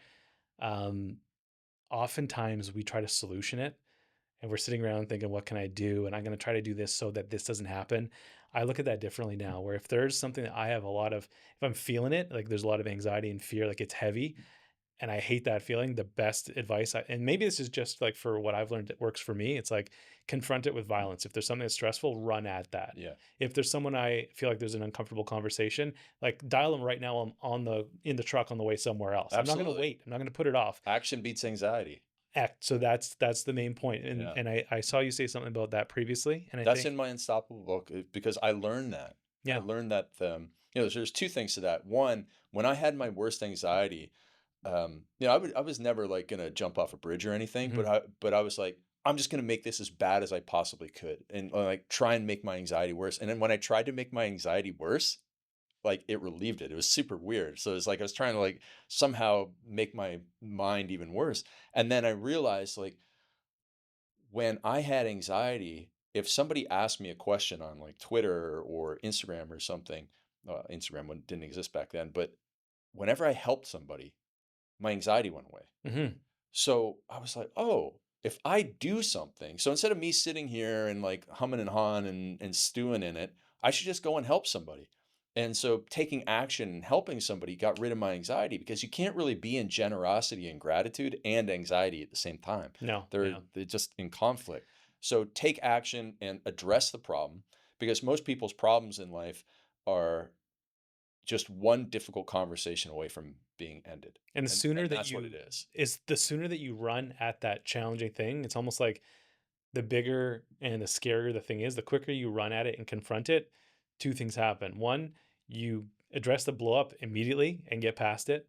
um, oftentimes we try to solution it and we're sitting around thinking, what can I do? And I'm going to try to do this so that this doesn't happen. I look at that differently now, where if there's something that I have a lot of, if I'm feeling it, like there's a lot of anxiety and fear, like it's heavy and I hate that feeling, the best advice, and maybe this is just like for what I've learned that works for me, it's like confront it with violence. If there's something that's stressful, run at that. Yeah. If there's someone I feel like there's an uncomfortable conversation, like dial them right now in the truck on the way somewhere else. I'm not going to Absolutely. wait. I'm not going to put it off. Action beats anxiety. Act. So that's the main point. And Yeah. and I saw you say something about that previously, and I That's in think my Unstoppable book, because I learned that. I yeah. learned that, there's two things to that. One, when I had my worst anxiety, I was never like gonna jump off a bridge or anything, Mhm. but I was like, I'm just gonna make this as bad as I possibly could, and like try and make my anxiety worse. And then when I tried to make my anxiety worse, like, it relieved it. It was super weird. So it's like I was trying to like somehow make my mind even worse. And then I realized, like, when I had anxiety, if somebody asked me a question on like Twitter or Instagram or something, Instagram didn't exist back then, but whenever I helped somebody, my anxiety went away. Mhm. So I was like, oh, if I do something, so instead of me sitting here and like humming and hawing and stewing in it, I should just go and help somebody. And so taking action and helping somebody got rid of my anxiety, because you can't really be in generosity and gratitude and anxiety at the same time. No. They're Yeah. they're just in conflict. So take action and address the problem, because most people's problems in life are just one difficult conversation away from being ended. And And that's what it is. the sooner that you run at that challenging thing, it's almost like the bigger and the scarier the thing is, the quicker you run at it and confront it, two things happen. One, you address the blow up immediately and get past it.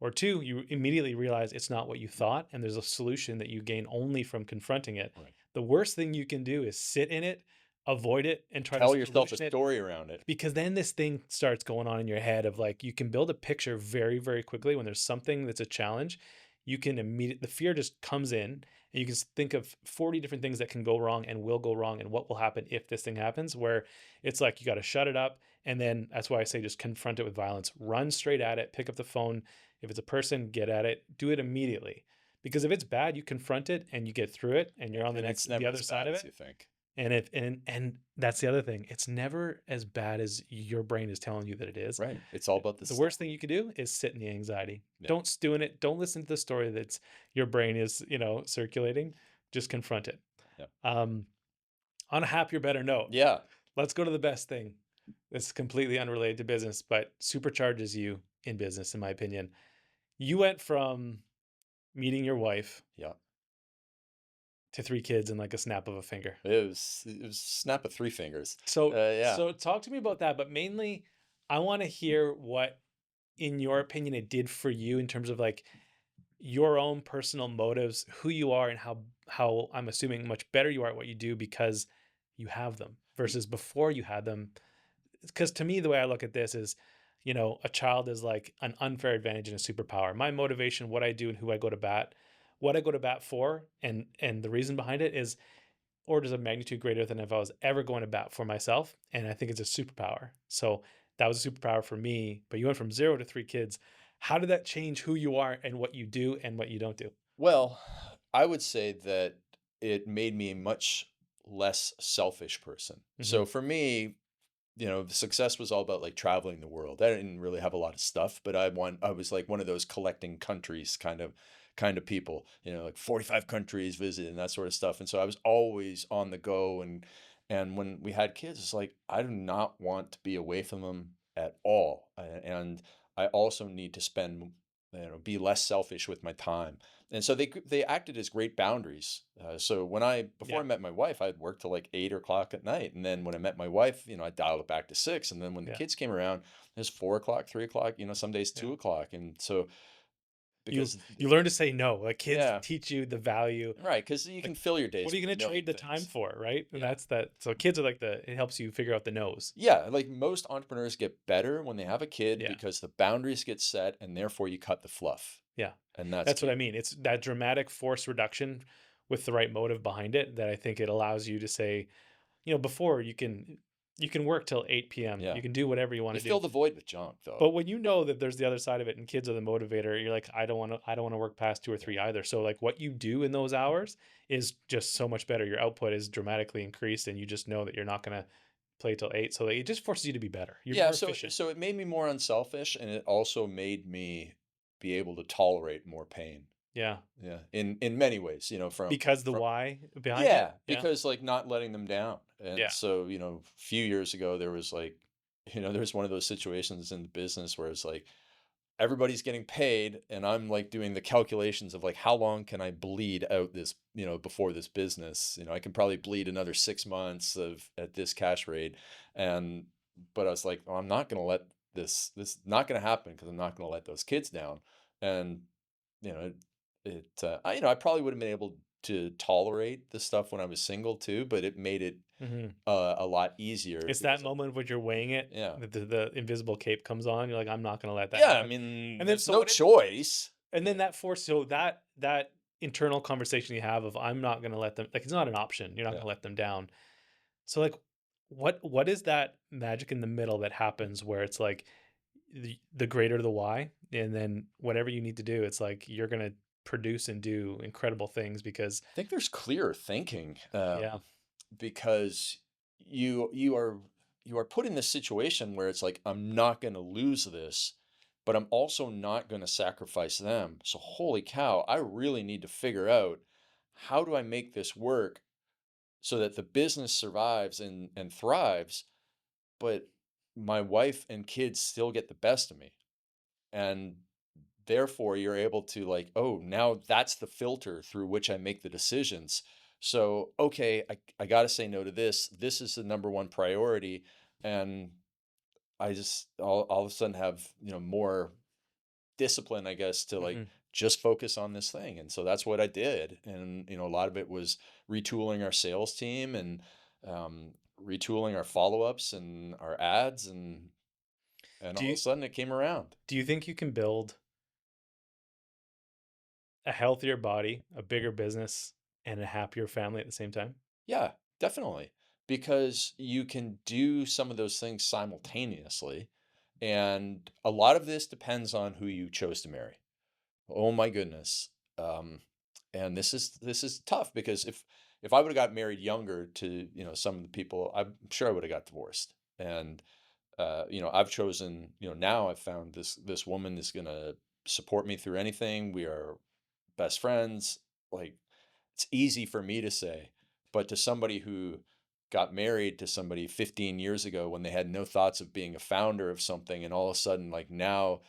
Or two, you immediately realize it's not what you thought, and there's a solution that you gain only from confronting it. Right. The worst thing you can do is sit in it, avoid it, and try to Tell yourself a solution it, story around it. because then this thing starts going on in your head of like you can build a picture very very quickly when there's something that's a challenge. You can immediately, the fear just comes in and you can think of 40 different things that can go wrong and will go wrong and what will happen if this thing happens, where it's like you got to shut it up. And then that's why I say just confront it with violence. Run straight at it, pick up the phone. If it's a person, get at it, do it immediately. Because if it's bad, you confront it and you get through it and you're on And it's the never other as side bad of as it. you think. And that's the other thing. It's never as bad as your brain is telling you that it is. Right. It's all about the The stuff. worst thing you could do is sit in the anxiety. Yeah. Don't stew in it. Don't listen to the story that's your brain is, circulating. Just confront it. Yeah. On a happier, better note, Yeah. let's go to the best thing. It's completely unrelated to business, but supercharges you in business, in my opinion. You went from meeting your wife Yeah. to 3 kids in like a snap of a finger. It was snap of three fingers. So Yeah. so talk to me about that, but mainly I want to hear what in your opinion it did for you in terms of like your own personal motives, who you are and how I'm assuming much better you are at what you do because you have them versus before you had them. Because to me, the way I look at this is, a child is like an unfair advantage and a superpower. My motivation, what I do and who I go to bat, what I go to bat for, and the reason behind it is orders of magnitude greater than if I was ever going to bat for myself. And I think it's a superpower. So that was a superpower for me. But you went from 0 to 3 kids. How did that change who you are and what you do and what you don't do? Well, I would say that it made me a much less selfish person. Hmm. So for me, the success was all about like traveling the world. I didn't really have a lot of stuff, but I was like one of those collecting countries kind of people, like 45 countries visited and that sort of stuff. And so I was always on the go, and when we had kids, it's like I do not want to be away from them at all. And I also need to spend be less selfish with my time. And so they acted as great boundaries. So before I Yeah. met my wife, I'd work till like 8 o'clock at night, and then when I met my wife, I dialed it back to 6. And then when the Yeah. kids came around, it was 4 o'clock, 3 o'clock. Some days Yeah. 2 o'clock. And so You because you learn to say no. Like kids yeah, teach you the value. right, because you Like, can fill your what days are you with a going to million trade the time things. for, right? And Yeah. that's that. So kids are like it helps you figure out the no's. Yeah, like most entrepreneurs get better when they have a kid Yeah. because the boundaries get set, and therefore you cut the fluff, Yeah. and that's That's what I key. mean. It's that dramatic force reduction with the right motive behind it that I think it allows you to say, before you can work till 8 p.m. Yeah, You can do whatever you want you to do. fill the void with junk, But though. when you know that there's the other side of it and kids are the motivator, you're like, I don't want to work past 2 or 3 either. So like what you do in those hours is just so much better. Your output is dramatically increased and you just know that you're not going to play till 8. So like, it just forces you to be better. You're Yeah, more so efficient so it made me more unselfish, and it also made me be able to tolerate more pain. Yeah. Yeah, in many ways, Because the from why behind it. yeah, Yeah. because like not letting them down. And Yeah. so, a few years ago there was like, there's one of those situations in the business where it's like everybody's getting paid and I'm like doing the calculations of like how long can I bleed out this, before this business. I can probably bleed another 6 months of at this cash rate. And but I was like, oh, I'm not gonna let this not gonna happen because I'm not gonna let those kids down. And you know, I probably would have been able to tolerate the stuff when I was single too, but it made it Hmm. a lot easier It's that because moment when you're weighing it, yeah. that the invisible cape comes on. You're like, I'm not going to let that Yeah, I happen. mean, And then there's so no what it, choice. and then that force, so that internal conversation you have of I'm not going to let them, like it's not an option. You're not going Yeah. to let them down. So like what is that magic in the middle that happens where it's like the greater the why and then whatever you need to do, it's like you're going to produce and do incredible things because I think there's clearer thinking, yeah. because you are put in this situation where it's like I'm not going to lose this, but I'm also not going to sacrifice them. So holy cow, I really need to figure out how do I make this work so that the business survives and thrives, but my wife and kids still get the best of me. And therefore you're able to like, oh, now that's the filter through which I make the decisions. So okay, I got to say no to this is the number one priority. And I just all of a sudden have more discipline, I guess, to like Hmm. just focus on this thing. And so that's what I did. And a lot of it was retooling our sales team and retooling our follow-ups and our ads, and Do all of a you sudden it came around. do you think you can build a healthier body, a bigger business, and a happier family at the same time? Yeah, definitely. Because you can do some of those things simultaneously. And a lot of this depends on who you chose to marry. Oh my goodness. Um, and this is tough because if I would have got married younger to, some of the people, I'm sure I would have got divorced. And I've chosen, now I've found this woman is gonna support me through anything. We are best friends. Like it's easy for me to say, but to somebody who got married to somebody 15 years ago when they had no thoughts of being a founder of something, and all of a sudden, like now,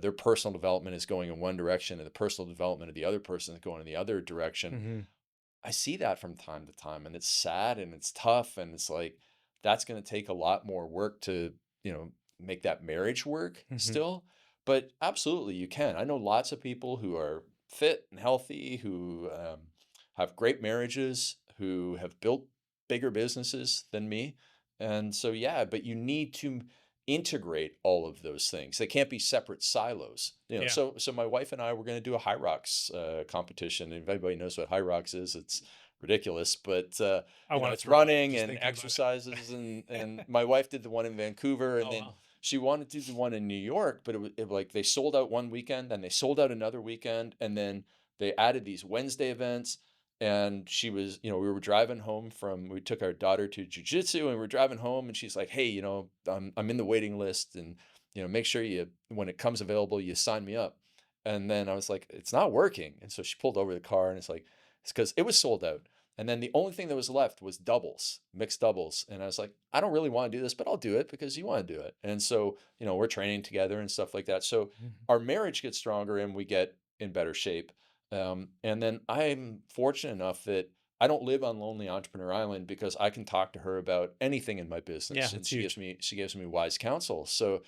their personal development is going in one direction and the personal development of the other person is going in the other direction. Mhm. I see that from time to time, and it's sad and it's tough, and it's like that's going to take a lot more work to, make that marriage work Hmm. still. But absolutely, you can. I know lots of people who are fit and healthy, who have great marriages, who have built bigger businesses than me. And so, yeah, but you need to integrate all of those things. They can't be separate silos. Yeah. So my wife and I were going to do a high rocks competition. And if anybody knows what high rocks is, it's ridiculous, but I want to it's throw up running just and thinking about exercises, and it. my wife did the one in Vancouver, and Oh then wow. she wanted to do the one in New York, but like they sold out one weekend, and they sold out another weekend, and then they added these Wednesday events. And she was, we were driving home we took our daughter to jujitsu, and we were driving home, and she's like, "Hey, I'm in the waiting list, and make sure when it comes available, you sign me up." And then I was like, "It's not working." And so she pulled over the car, and it's because it was sold out. And then the only thing that was left was doubles, mixed doubles. And I was like, "I don't really want to do this, but I'll do it because you want to do it." And so, we're training together and stuff like that. So Mhm. our marriage gets stronger and we get in better shape. And then I'm fortunate enough that I don't live on Lonely Entrepreneur Island because I can talk to her about anything in my Yeah, business, and it's huge. she gives me wise counsel. So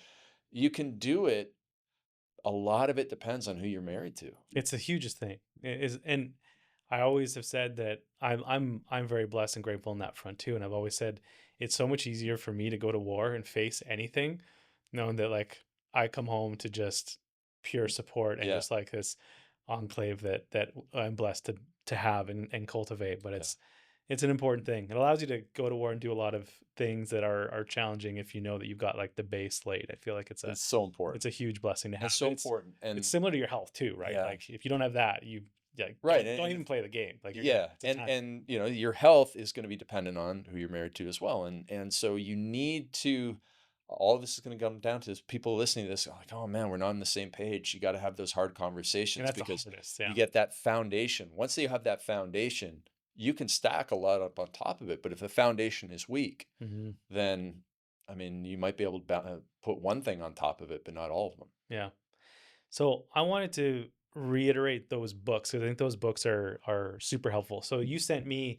you can do it. A lot of it depends on who you're married to. It's the hugest thing. It is, and I always have said that I'm very blessed and grateful in that front too. And I've always said it's so much easier for me to go to war and face anything, knowing that like I come home to just pure support and Yeah, just like this enclave that I'm blessed to have and cultivate. But yeah. it's an important thing. It allows you to go to war and do a lot of things that are challenging if you know that you've got like the base laid. I feel like It's so it's important. a huge blessing to have. It's so And important. it's And similar to your health too, right? yeah, Like if you don't have that, you yeah, right. don't even play the game. Like you're gonna Yeah, it's a time. and your health is going to be dependent on who you're married to as well, and so you need to. All of this is going to come down to people listening to this like, "Oh man, we're not on the same page." You got to have those hard And conversations that's the because hardest. you Yeah. get that foundation. Once you have that foundation, you can stack a lot up on top of it. But if the foundation is weak, Hmm. then I mean, you might be able to put one thing on top of it, but not all of them. Yeah. So I wanted to reiterate those books because I think those books are super helpful. So you sent me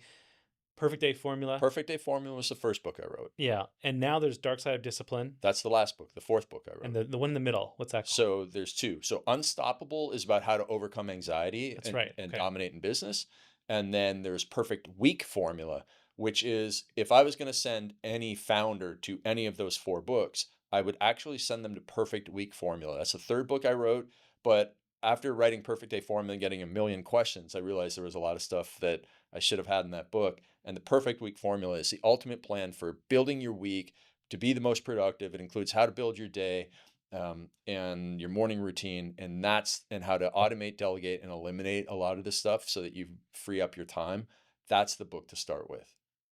Perfect Day Formula. Perfect Day Formula was the first book I wrote. Yeah. And now there's Dark Side of Discipline That's the last book, the fourth book I and wrote. the one in the middle. What's that called? So there's two. So Unstoppable is about how to overcome anxiety That's and, right. and Okay. dominate in business. And then there's Perfect Week Formula, which is if I was going to send any founder to any of those four books, I would actually send them to Perfect Week Formula. That's the third book I wrote. But after writing Perfect Day Formula and getting a million questions, I realized there was a lot of stuff that I should have had in that book. And the Perfect Week Formula is the ultimate plan for building your week to be the most productive. It includes how to build your day, and your morning routine, and how to automate, delegate, and eliminate a lot of this stuff so that you free up your time. That's the book to start with.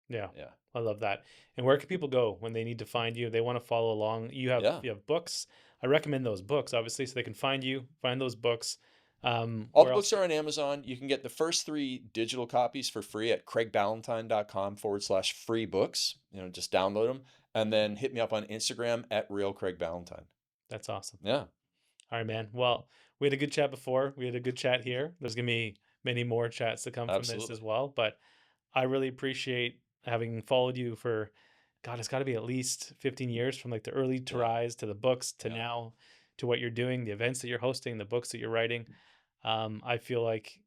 Yeah. Yeah. I love that. And where can people go when they need to find you? They want to follow along. Yeah. You have books. I recommend those books, obviously, so they can find you, find those books. All the Where books else? are on Amazon. You can get the first three digital copies for free at craigballantyne.com/free books. Just download them and then hit me up on Instagram at real Craig Ballantyne. That's awesome. Yeah, All right, man. Well, we had a good chat before. We had a good chat here. There's gonna be many more chats to come from this as absolutely. well. But I really appreciate having followed you for, God, it's got to be at least 15 years from like the early to Yeah. rise to the books to Yeah. now to what you're doing, the events that you're hosting, the books that you're writing. I feel like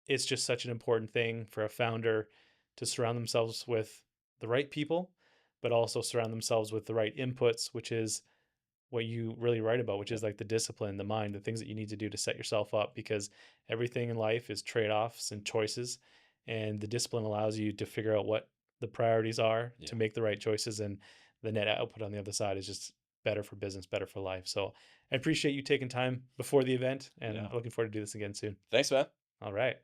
it's just such an important thing for a founder to surround themselves with the right people, but also surround themselves with the right inputs, which is what you really write about, which Yeah. is like the discipline, the mind, the things that you need to do to set yourself up because everything in life is trade-offs and choices. And the discipline allows you to figure out what the priorities are Yeah. to make the right choices. And the net output on the other side is just better for business, better for life. So I appreciate you taking time before the event and Yeah. looking forward to do this again soon. Thanks, man. All right.